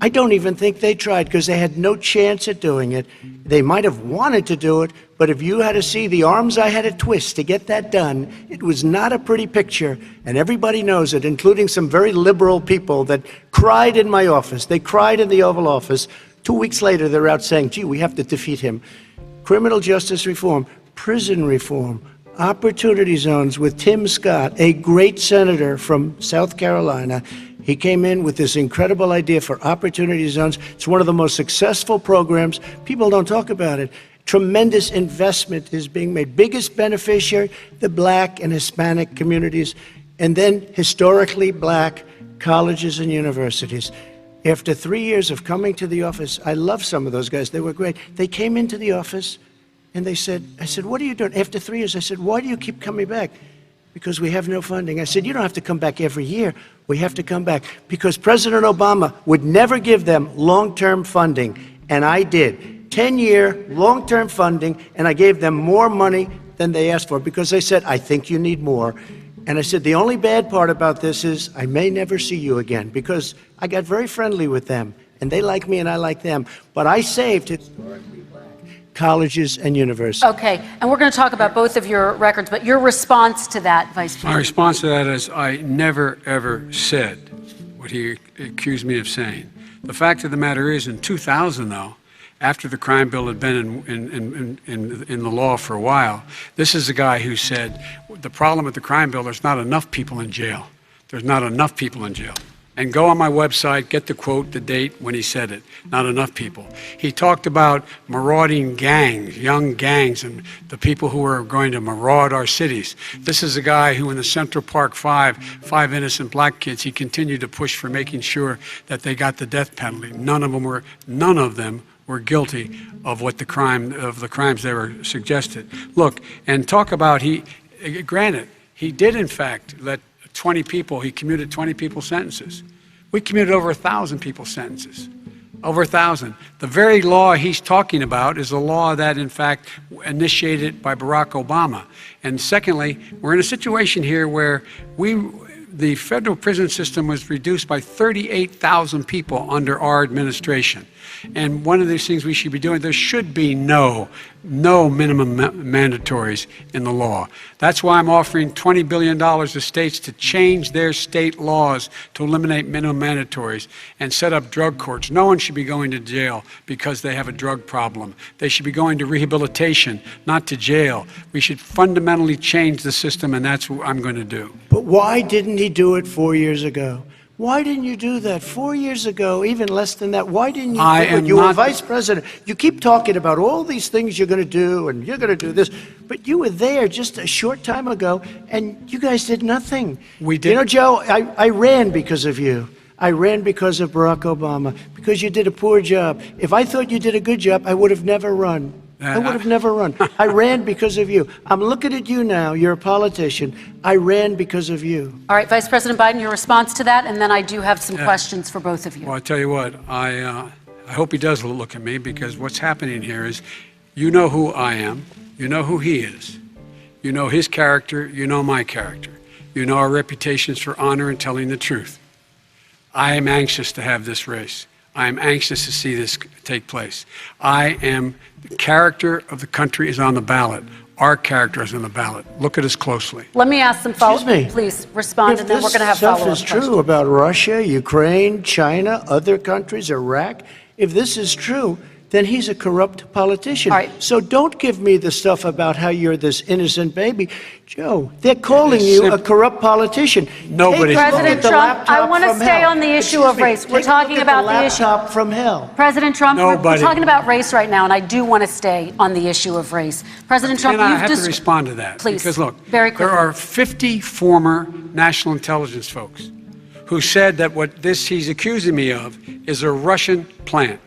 I don't even think they tried because they had no chance at doing it. They might have wanted to do it, but if you had to see the arms I had to twist to get that done, it was not a pretty picture, and everybody knows it, including some very liberal people that cried in my office. They cried in the Oval Office. 2 weeks later, they're out saying, gee, we have to defeat him. Criminal justice reform, prison reform, opportunity zones with Tim Scott, a great senator from South Carolina. He came in with this incredible idea for opportunity zones. It's one of the most successful programs. People don't talk about it. Tremendous investment is being made. Biggest beneficiary, the black and Hispanic communities, and then historically black colleges and universities. After 3 years of coming to the office, I love some of those guys. They were great. They came into the office And I said, what are you doing? After 3 years, I said, why do you keep coming back? Because we have no funding. I said, you don't have to come back every year. We have to come back because President Obama would never give them long-term funding, and I did. 10-year long-term funding, and I gave them more money than they asked for because they said, I think you need more. And I said, the only bad part about this is I may never see you again because I got very friendly with them, and they like me and I like them. But I saved historically black colleges and universities. Okay, and we're going to talk about both of your records, but your response to that, Vice President? My response to that is I never, ever said what he accused me of saying. The fact of the matter is, in 2000, though, after the crime bill had been in the law for a while, this is a guy who said, the problem with the crime bill, there's not enough people in jail. There's not enough people in jail. And go on my website, get the quote, the date when he said it. Not enough people. He talked about marauding gangs, young gangs, and the people who are going to maraud our cities. This is a guy who in the Central Park five innocent black kids, he continued to push for making sure that they got the death penalty. None of them were guilty of the crimes they were suggested. Look, and talk about granted, he did in fact let 20 people, he commuted 20 people's sentences. We commuted over 1,000 people's sentences. Over 1,000. The very law he's talking about is a law that, in fact, initiated by Barack Obama. And secondly, we're in a situation here where the federal prison system was reduced by 38,000 people under our administration. And one of these things we should be doing, there should be no minimum mandatories in the law. That's why I'm offering $20 billion to states to change their state laws to eliminate minimum mandatories and set up drug courts. No one should be going to jail because they have a drug problem. They should be going to rehabilitation, not to jail. We should fundamentally change the system, and that's what I'm going to do. But why didn't he do it 4 years ago? Why didn't you do that 4 years ago, even less than that? Why didn't you do it? You were vice president. You keep talking about all these things you're going to do, and you're going to do this. But you were there just a short time ago, and you guys did nothing. We did. You know, Joe, I ran because of you. I ran because of Barack Obama, because you did a poor job. If I thought you did a good job, I would have never run. I would have never run. I ran because of you. I'm looking at you now. You're a politician. I ran because of you. All right, Vice President Biden, your response to that, and then I do have some questions for both of you. Well, I tell you what, I hope he does look at me, because what's happening here is, you know who I am, you know who he is, you know his character, you know my character, you know our reputations for honor and telling the truth. I am anxious to have this race. I am anxious to see this take place. The character of the country is on the ballot. Our character is on the ballot. Look at us closely. Let me ask some follow-up. Please respond, and then we're going to have follow-up questions. If this stuff is true about Russia, Ukraine, China, other countries, Iraq, if this is true, then he's a corrupt politician. All right. So don't give me the stuff about how you're this innocent baby. Joe, they're calling you a corrupt politician. Nobody. President Trump, I want to stay on the issue of race. We're talking about the issue. Laptop from hell. President Trump, we're talking about race right now, and I do want to stay on the issue of race. President Trump, I have to respond to that. Please, because look, very quickly. There are 50 former national intelligence folks who said that what he's accusing me of is a Russian plant.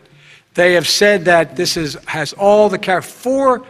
They have said that this has all the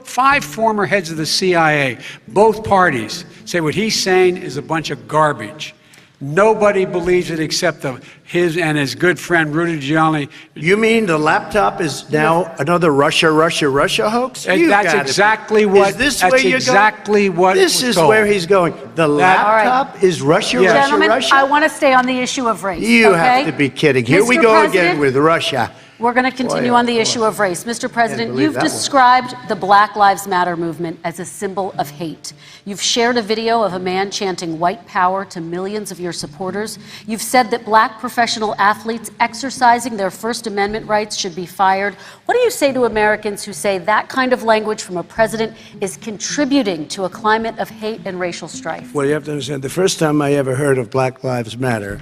five former heads of the CIA, both parties, say what he's saying is a bunch of garbage. Nobody believes it except his and his good friend Rudy Giuliani. You mean the laptop is now another Russia hoax? That's exactly what. Is this where you're going? This is where he's going. The laptop is Russia. Gentlemen, I want to stay on the issue of race. You have to be kidding. Here we go again with Russia. We're going to continue on the issue of race. Mr. President, you've described the Black Lives Matter movement as a symbol of hate. You've shared a video of a man chanting white power to millions of your supporters. You've said that black professional athletes exercising their First Amendment rights should be fired. What do you say to Americans who say that kind of language from a president is contributing to a climate of hate and racial strife? Well, you have to understand, the first time I ever heard of Black Lives Matter,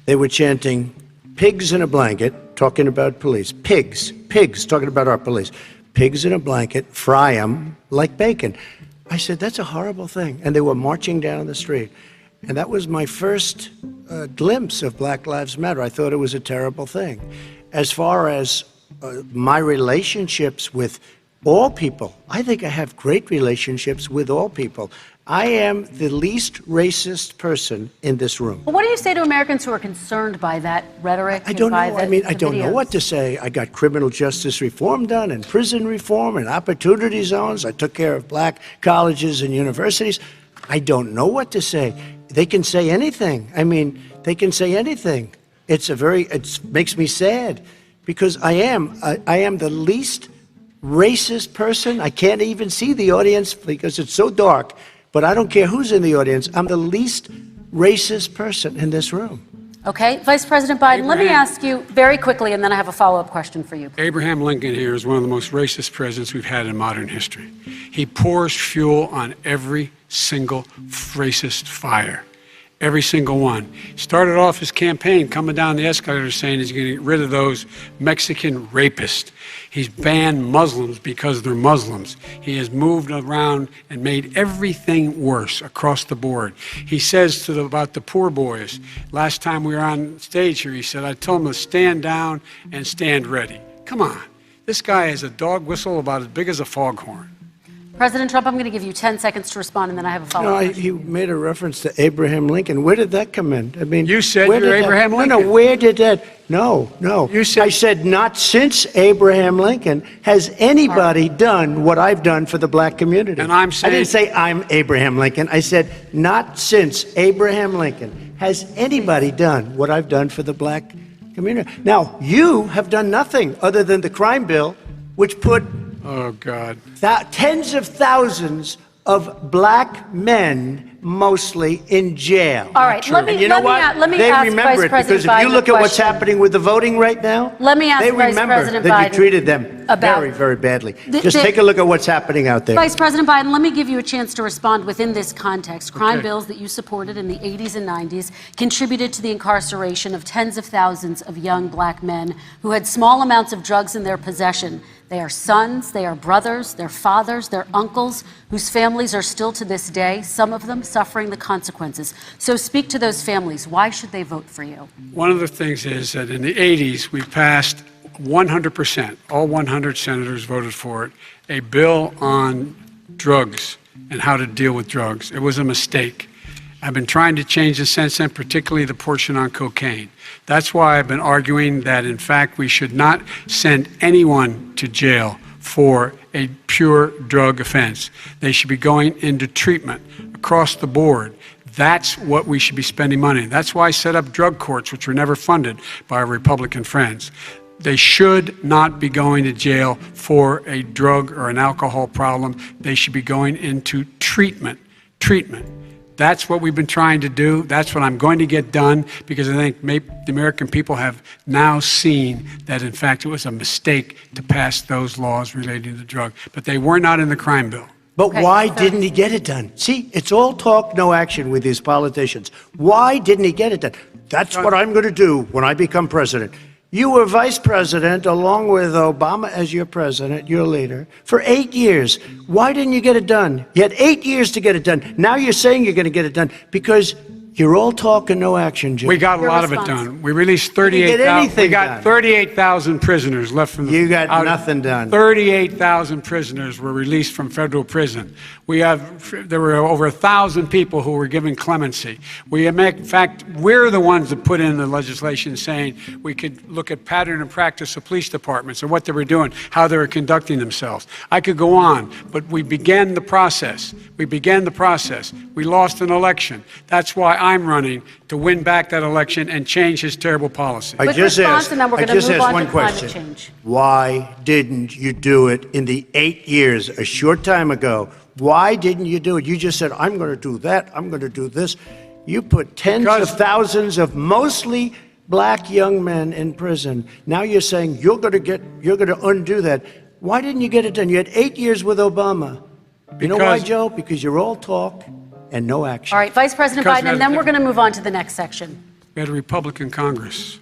they were chanting pigs in a blanket, talking about police. Pigs, talking about our police. Pigs in a blanket, fry them like bacon. I said, that's a horrible thing. And they were marching down the street. And that was my first glimpse of Black Lives Matter. I thought it was a terrible thing. As far as my relationships with all people. I think I have great relationships with all people. I am the least racist person in this room. Well, what do you say to Americans who are concerned by that rhetoric? I don't know. And by I don't know what to say. I got criminal justice reform done and prison reform and opportunity zones. I took care of black colleges and universities. I don't know what to say. They can say anything. They can say anything. It makes me sad because I am the least racist person. I can't even see the audience because it's so dark, but I don't care who's in the audience. I'm the least racist person in this room. Okay, Vice President Biden, let me ask you very quickly, and then I have a follow-up question for you. Abraham Lincoln here is one of the most racist presidents we've had in modern history. He pours fuel on every single racist fire. Every single one. Started off his campaign coming down the escalator saying he's going to get rid of those Mexican rapists. He's banned Muslims because they're Muslims. He has moved around and made everything worse across the board. He says about the poor boys, last time we were on stage here, he said, I told them to stand down and stand ready. Come on. This guy has a dog whistle about as big as a foghorn. President Trump, I'm going to give you 10 seconds to respond, and then I have a follow-up. You made a reference to Abraham Lincoln. Where did that come in? You said you're Abraham Lincoln. No, where did that? No. You said, I said not since Abraham Lincoln has anybody done what I've done for the black community. And I'm saying, I didn't say I'm Abraham Lincoln. I said not since Abraham Lincoln has anybody done what I've done for the black community. Now, you have done nothing other than the crime bill, which put oh, God. Tens of thousands of black men, mostly, in jail. All right, let me ask Vice President Biden because if you look at what's happening with the voting right now, let me ask they Vice remember President that Biden you treated them very, very badly. Just take a look at what's happening out there. Vice President Biden, let me give you a chance to respond within this context. Crime bills that you supported in the 80s and 90s contributed to the incarceration of tens of thousands of young black men who had small amounts of drugs in their possession. They are sons, they are brothers, they're fathers, they're uncles, whose families are still to this day, some of them suffering the consequences. So speak to those families. Why should they vote for you? One of the things is that in the 80s, we passed 100%, all 100 senators voted for it, a bill on drugs and how to deal with drugs. It was a mistake. I've been trying to change the since then, particularly the portion on cocaine. That's why I've been arguing that, in fact, we should not send anyone to jail for a pure drug offense. They should be going into treatment across the board. That's what we should be spending money on. That's why I set up drug courts, which were never funded by our Republican friends. They should not be going to jail for a drug or an alcohol problem. They should be going into treatment. That's what we've been trying to do. That's what I'm going to get done, because I think the American people have now seen that, in fact, it was a mistake to pass those laws relating to the drug. But they were not in the crime bill. But why didn't he get it done? See, it's all talk, no action with these politicians. Why didn't he get it done? That's what I'm going to do when I become president. You were vice president along with Obama as your president, your leader, for 8 years. Why didn't you get it done? You had 8 years to get it done. Now you're saying you're going to get it done because you're all talk and no action, Jim. We got a lot of it done. We released 38,000. We got 38,000 prisoners left from the. You got nothing done. 38,000 prisoners were released from federal prison. There were over 1,000 people who were given clemency. In fact, we're the ones that put in the legislation saying we could look at pattern and practice of police departments and what they were doing, how they were conducting themselves. I could go on, but we began the process. We lost an election. That's why I'm running to win back that election and change his terrible policy. I just asked one question. Why didn't you do it in the 8 years, a short time ago? Why didn't you do it? You just said, I'm going to do that, I'm going to do this. You put tens of thousands of mostly black young men in prison. Now you're saying you're going to undo that. Why didn't you get it done? You had 8 years with Obama. You know why, Joe? Because you're all talk and no action. All right, Vice President Biden, and then we're going to move on to the next section. We had a Republican Congress.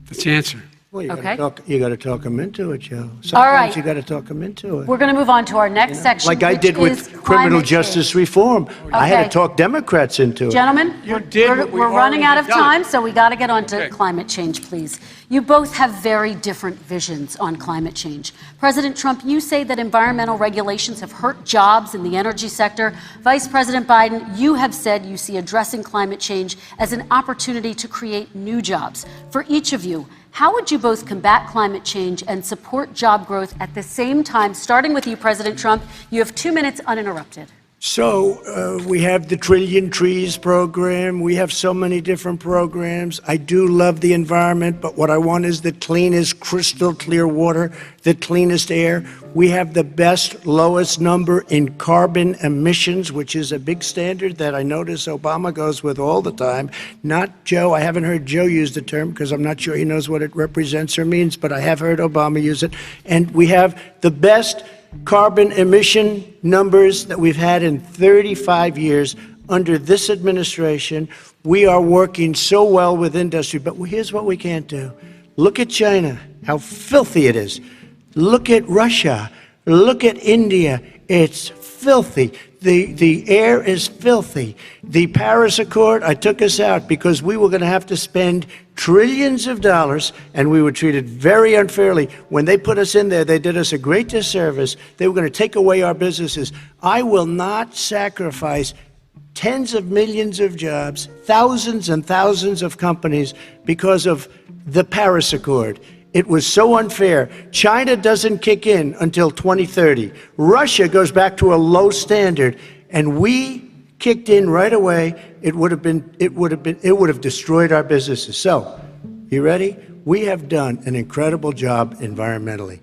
That's the answer. Well, Okay. You got to talk them into it, Joe. Sometimes All right. you got to talk them into it. We're going to move on to our next section, Like I which did is with criminal climate justice change. reform. I had Okay. to talk Democrats into it. Gentlemen, You did what we we're running out of already done. time, so we got to get on to Okay. climate change, please. You both have very different visions on climate change. President Trump, you say that environmental regulations have hurt jobs in the energy sector. Vice President Biden, you have said you see addressing climate change as an opportunity to create new jobs. For each of you, how would you both combat climate change and support job growth at the same time? Starting with you, President Trump, you have 2 minutes uninterrupted. So we have the Trillion Trees program. We have so many different programs. I do love the environment, but what I want is the cleanest, crystal clear water, the cleanest air. We have the best, lowest number in carbon emissions, which is a big standard that I notice Obama goes with all the time. Not Joe. I haven't heard Joe use the term because I'm not sure he knows what it represents or means, but I have heard Obama use it. And we have the best carbon emission numbers that we've had in 35 years under this administration. We are working so well with industry, but here's what we can't do. Look at China, how filthy it is. Look at Russia. Look at India. It's filthy. The air is filthy. The Paris Accord, I took us out because we were going to have to spend trillions of dollars, and we were treated very unfairly. When they put us in there, they did us a great disservice. They were going to take away our businesses. I will not sacrifice tens of millions of jobs, thousands and thousands of companies because of the Paris Accord. It was so unfair. China doesn't kick in until 2030. Russia goes back to a low standard, and we kicked in right away. It would have destroyed our businesses. So, you ready? We have done an incredible job environmentally.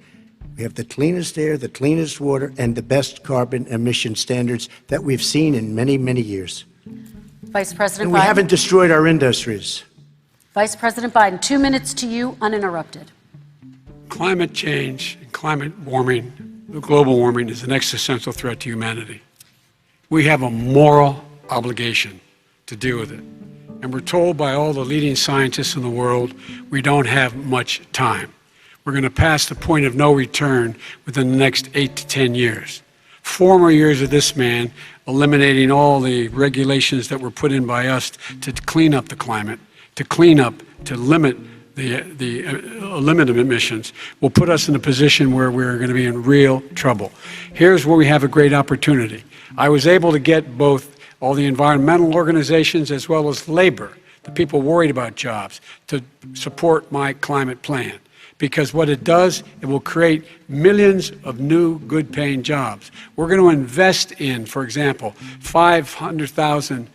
We have the cleanest air, the cleanest water, and the best carbon emission standards that we've seen in many, many years. Vice President And we Biden. haven't destroyed our industries. Vice President Biden, 2 minutes to you, uninterrupted. Climate change and climate warming, global warming, is an existential threat to humanity. We have a moral obligation to deal with it. And we're told by all the leading scientists in the world we don't have much time. We're going to pass the point of no return within the next 8 to 10 years. 4 more years of this man eliminating all the regulations that were put in by us to clean up the climate, to limit limit of emissions will put us in a position where we're going to be in real trouble. Here's where we have a great opportunity. I was able to get both all the environmental organizations as well as labor, the people worried about jobs, to support my climate plan. Because what it does, it will create millions of new good-paying jobs. We're going to invest in, for example, 50,000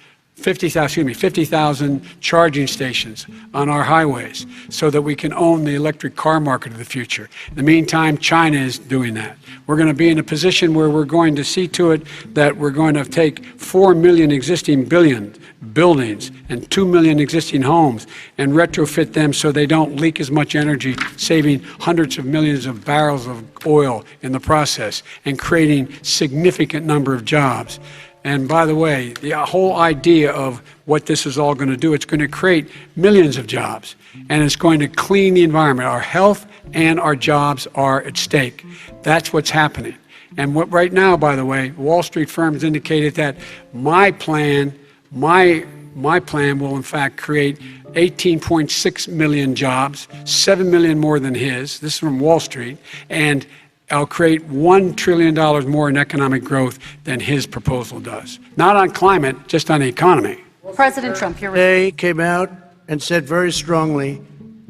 charging stations on our highways so that we can own the electric car market of the future. In the meantime, China is doing that. We're going to be in a position where we're going to see to it that we're going to take 4 million existing buildings and 2 million existing homes and retrofit them so they don't leak as much energy, saving hundreds of millions of barrels of oil in the process and creating significant number of jobs. And by the way, the whole idea of what this is all going to do, it's going to create millions of jobs, and it's going to clean the environment. Our health and our jobs are at stake. That's what's happening. And what right now, by the way, Wall Street firms indicated that my plan will in fact create 18.6 million jobs, 7 million more than his. This is from Wall Street. And I'll create $1 trillion more in economic growth than his proposal does. Not on climate, just on the economy. President Trump, you're They came out and said very strongly,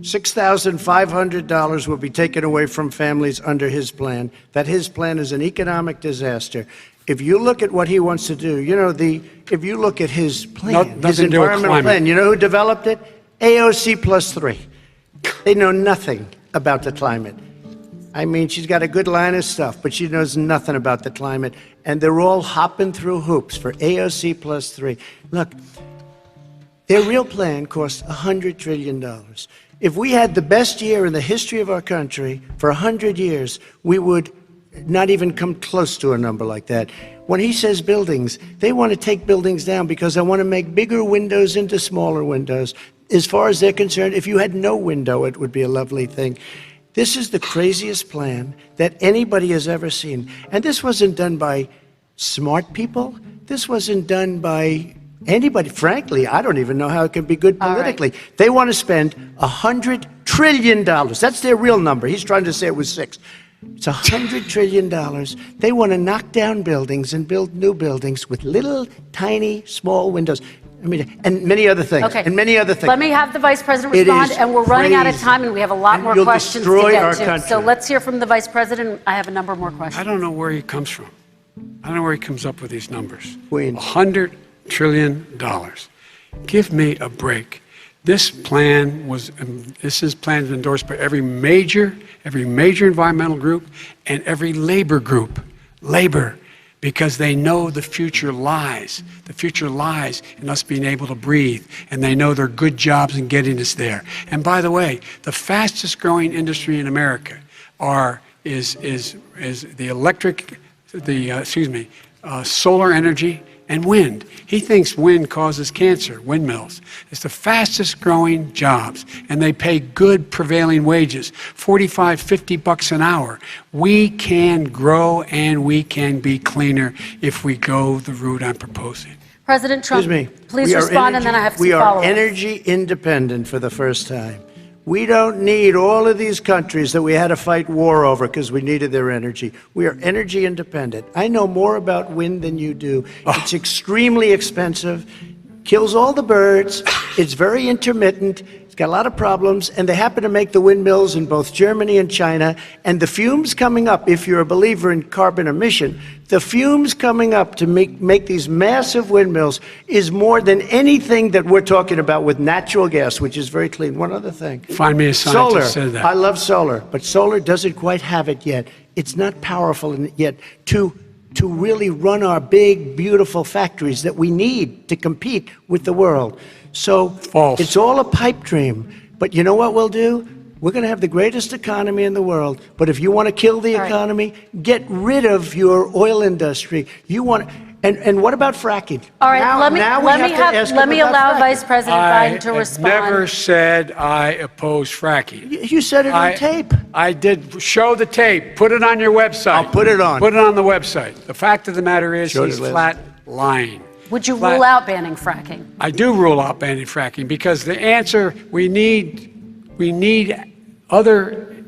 $6,500 will be taken away from families under his plan, that his plan is an economic disaster. If you look at what he wants to do, if you look at his plan, his environmental plan, you know who developed it? AOC plus 3. They know nothing about the climate. I mean, she's got a good line of stuff, but she knows nothing about the climate. And they're all hopping through hoops for AOC plus 3. Look, their real plan cost $100 trillion. If we had the best year in the history of our country for 100 years, we would not even come close to a number like that. When he says buildings, they want to take buildings down because they want to make bigger windows into smaller windows. as far as they're concerned, if you had no window, it would be a lovely thing. This is the craziest plan that anybody has ever seen. And this wasn't done by smart people. This wasn't done by anybody. Frankly, I don't even know how it can be good politically. Right. They want to spend $100 trillion. That's their real number. He's trying to say it was 6. It's $100 trillion. They want to knock down buildings and build new buildings with little, tiny, small windows. I mean, and many other things. Okay. And many other things. Let me have the Vice President respond, and we're running out of time, and we have a lot more questions to get to. Country. So let's hear from the Vice President. I have a number more questions. I don't know where he comes from. I don't know where he comes up with these numbers. Queens. $100 trillion. Give me a break. This plan was endorsed by every major environmental group and every labor group. Labor. Because they know the future lies. The future lies in us being able to breathe, and they know there are good jobs in getting us there. And by the way, the fastest growing industry in America is solar energy and wind. He thinks wind causes cancer, windmills. It's the fastest growing jobs, and they pay good prevailing wages, $45, $50 an hour. We can grow and we can be cleaner if we go the route I'm proposing. President Trump, please respond, and then I have some follow-up. We are energy independent for the first time. We don't need all of these countries that we had to fight war over because we needed their energy. We are energy independent. I know more about wind than you do. It's extremely expensive, kills all the birds, it's very intermittent, it's got a lot of problems, and they happen to make the windmills in both Germany and China. And the fumes coming up, if you're a believer in carbon emission, the fumes coming up to make these massive windmills is more than anything that we're talking about with natural gas, which is very clean. One other thing. Find me a scientist solar. Who said that. I love solar, but solar doesn't quite have it yet. It's not powerful yet to really run our big, beautiful factories that we need to compete with the world. So False. It's all a pipe dream. But you know what we'll do? We're going to have the greatest economy in the world. But if you want to kill the economy, get rid of your oil industry. You want, and what about fracking? All right, let me allow Vice President Biden to respond. I never said I oppose fracking. You said it on tape. I did. Show the tape. Put it on your website. I'll put it on. Put it on the website. The fact of the matter is he's flat lying. Would you rule out banning fracking? I do rule out banning fracking because the answer, we need other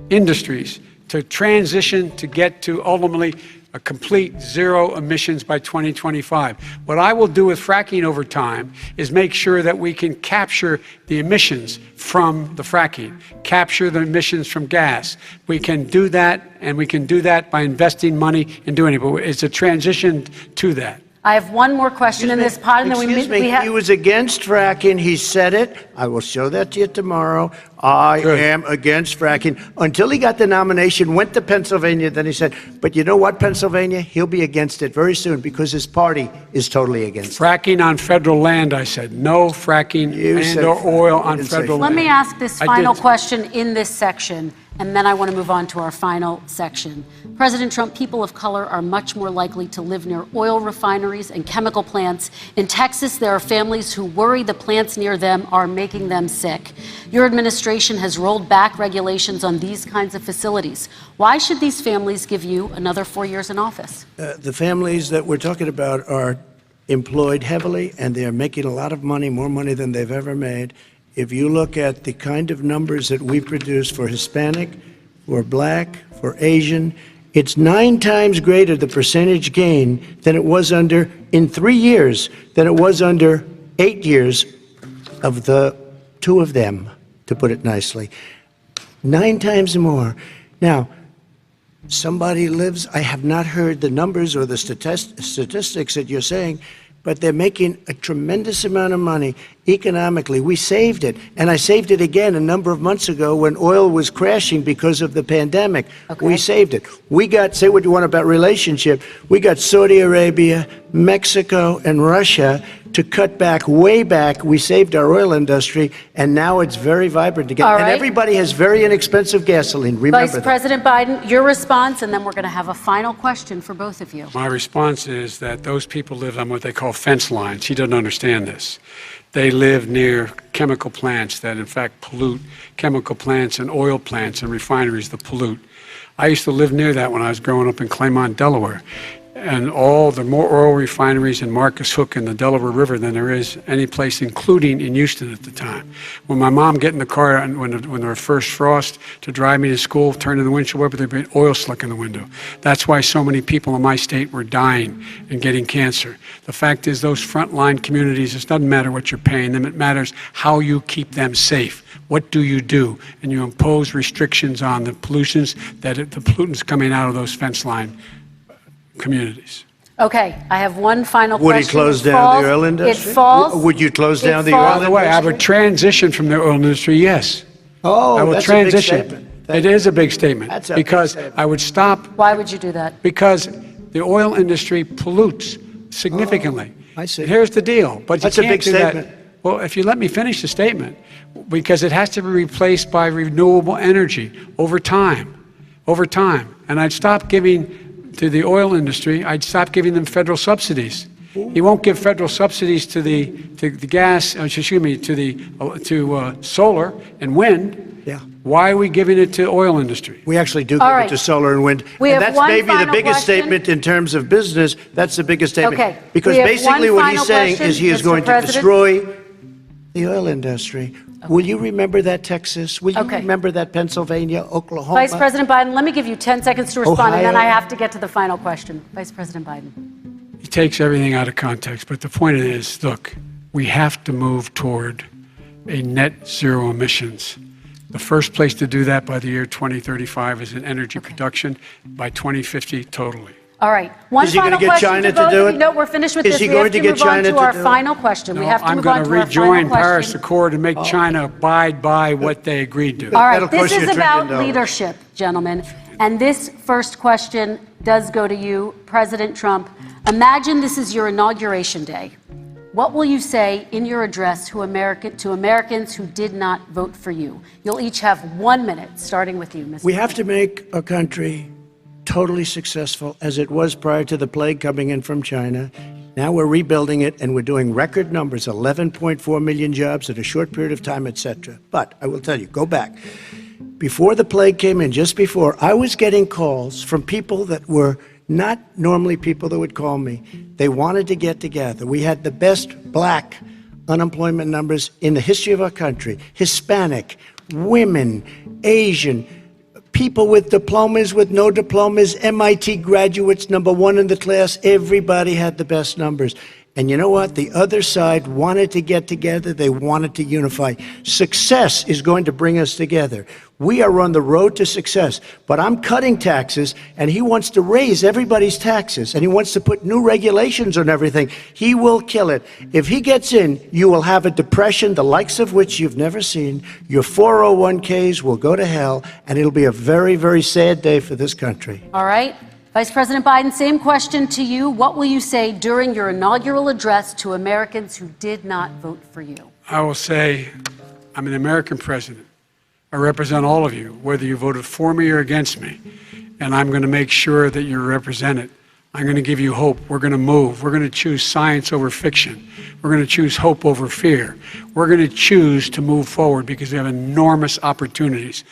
industries to transition to get to ultimately a complete zero emissions by 2025. What I will do with fracking over time is make sure that we can capture the emissions from the fracking, capture the emissions from gas. We can do that, and we can do that by investing money in doing it, but it's a transition to that. I have one more question in this pod, and then we have... He was against fracking. He said it. I will show that to you tomorrow. I am against fracking. Until he got the nomination, went to Pennsylvania, then he said, but you know what, Pennsylvania? He'll be against it very soon because his party is totally against it. Fracking on federal land, I said. No fracking or oil on federal land. Let me ask this final question in this section, and then I want to move on to our final section. President Trump, people of color are much more likely to live near oil refineries and chemical plants. In Texas, there are families who worry the plants near them are making them sick. Your administration has rolled back regulations on these kinds of facilities. Why should these families give you another 4 years in office? The families that we're talking about are employed heavily, and they're making a lot of money, more money than they've ever made. If you look at the kind of numbers that we produce for Hispanic, for Black, for Asian, it's 9 times greater, the percentage gain, than it was in 3 years, than it was under 8 years of the 2 of them, to put it nicely. 9 times more. Now, somebody lives, I have not heard the numbers or the statistics that you're saying, but they're making a tremendous amount of money economically. We saved it, and I saved it again a number of months ago when oil was crashing because of the pandemic. We saved it. We got, say what you want about relationship, we got Saudi Arabia, Mexico, and Russia to cut back, way back. We saved our oil industry, and now it's very vibrant again. All And right. everybody has very inexpensive gasoline. Remember Vice that. President Biden, your response, and then we're going to have a final question for both of you. My response is that those people live on what they call fence lines. He doesn't understand this. They live near chemical plants that, in fact, pollute, chemical plants and oil plants and refineries that pollute. I used to live near that when I was growing up in Claymont, Delaware. And all the more oil refineries in Marcus Hook and the Delaware River than there is any place, including in Houston at the time. When my mom get in the car and when there were first frost to drive me to school, turn in the windshield wiper, there'd be oil slick in the window. That's why so many people in my state were dying and getting cancer. The fact is, those frontline communities, it doesn't matter what you're paying them, it matters how you keep them safe. What do? And you impose restrictions on the pollutions the pollutants coming out of those fence line communities. Okay, I have one final question. Would he close down the oil industry? It falls. Would you close down the oil By industry? the way, I would transition from the oil industry, yes. Oh, I will that's transition. a big statement. It is a big statement. That's a big because statement. I would stop, Why would you do that? because the oil industry pollutes significantly. I see. Here's the deal. But That's you a can't big do that. statement. Well, if you let me finish the statement, because it has to be replaced by renewable energy over time. And I'd stop giving to the oil industry, I'd stop giving them federal subsidies. He won't give federal subsidies to the gas, to solar and wind. Yeah. Why are we giving it to oil industry? We actually do give All it right. to solar and wind. We And have that's one maybe the final biggest question. statement in terms of business. That's the biggest statement. Okay. Because We have basically one what he's final saying question, is he is Mr. going to President. destroy the oil industry. Will you remember that, Texas? Will you Okay. remember that, Pennsylvania, Oklahoma? Vice President Biden, let me give you 10 seconds to respond, and then Ohio. I have to get to the final question. Vice President Biden. He takes everything out of context, but the point is, look, we have to move toward a net zero emissions. The first place to do that by the year 2035 is in energy production, by 2050 totally. All right. One Is he gonna final get question China to both do of it? you. No, we're finished with Is this. he We going have to to get move on China to to our do it? final question. We No, have to I'm move going on to to our final rejoin Paris question. Accord and make China abide by what they agreed to. All right, That'll this cost you is $1 about trillion. leadership, gentlemen. And this first question does go to you, President Trump. Imagine this is your inauguration day. What will you say in your address to Americans who did not vote for you? You'll each have 1 minute, starting with you, Mr. We have to make our country totally successful as it was prior to the plague coming in from China. Now we're rebuilding it, and we're doing record numbers, 11.4 million jobs in a short period of time, etc. But I will tell you, go back. Before the plague came in, just before, I was getting calls from people that were not normally people that would call me. They wanted to get together. We had the best black unemployment numbers in the history of our country. Hispanic, women, Asian, people with diplomas, with no diplomas, MIT graduates, #1 in the class. Everybody had the best numbers. And you know what? The other side wanted to get together. They wanted to unify. Success is going to bring us together. We are on the road to success. But I'm cutting taxes, and he wants to raise everybody's taxes, and he wants to put new regulations on everything. He will kill it. If he gets in, you will have a depression, the likes of which you've never seen. Your 401ks will go to hell, and it'll be a very, very sad day for this country. All right. Vice President Biden, same question to you. What will you say during your inaugural address to Americans who did not vote for you? I will say, I'm an American president. I represent all of you, whether you voted for me or against me. And I'm going to make sure that you're represented. I'm going to give you hope. We're going to move. We're going to choose science over fiction. We're going to choose hope over fear. We're going to choose to move forward because we have enormous opportunities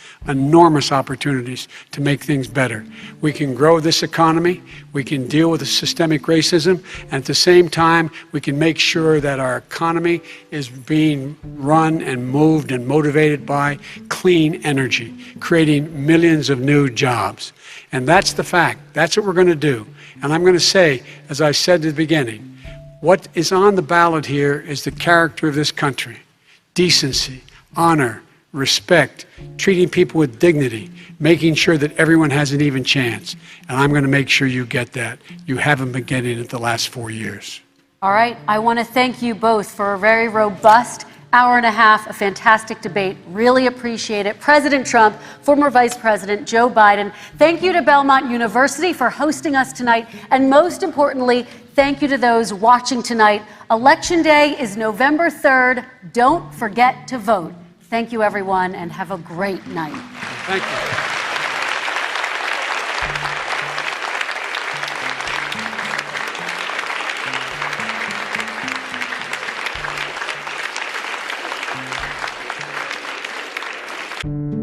to make things better. We can grow this economy. We can deal with the systemic racism. And at the same time, we can make sure that our economy is being run and moved and motivated by clean energy, creating millions of new jobs. And that's the fact. That's what we're going to do. And I'm going to say, as I said at the beginning, what is on the ballot here is the character of this country. Decency, honor, respect, treating people with dignity, making sure that everyone has an even chance. And I'm going to make sure you get that. You haven't been getting it the last 4 years. All right. I want to thank you both for a very robust hour and a half, a fantastic debate. Really appreciate it. President Trump, former Vice President Joe Biden, thank you to Belmont University for hosting us tonight. And most importantly, thank you to those watching tonight. Election Day is November 3rd. Don't forget to vote. Thank you, everyone, and have a great night. Thank you. Thank you.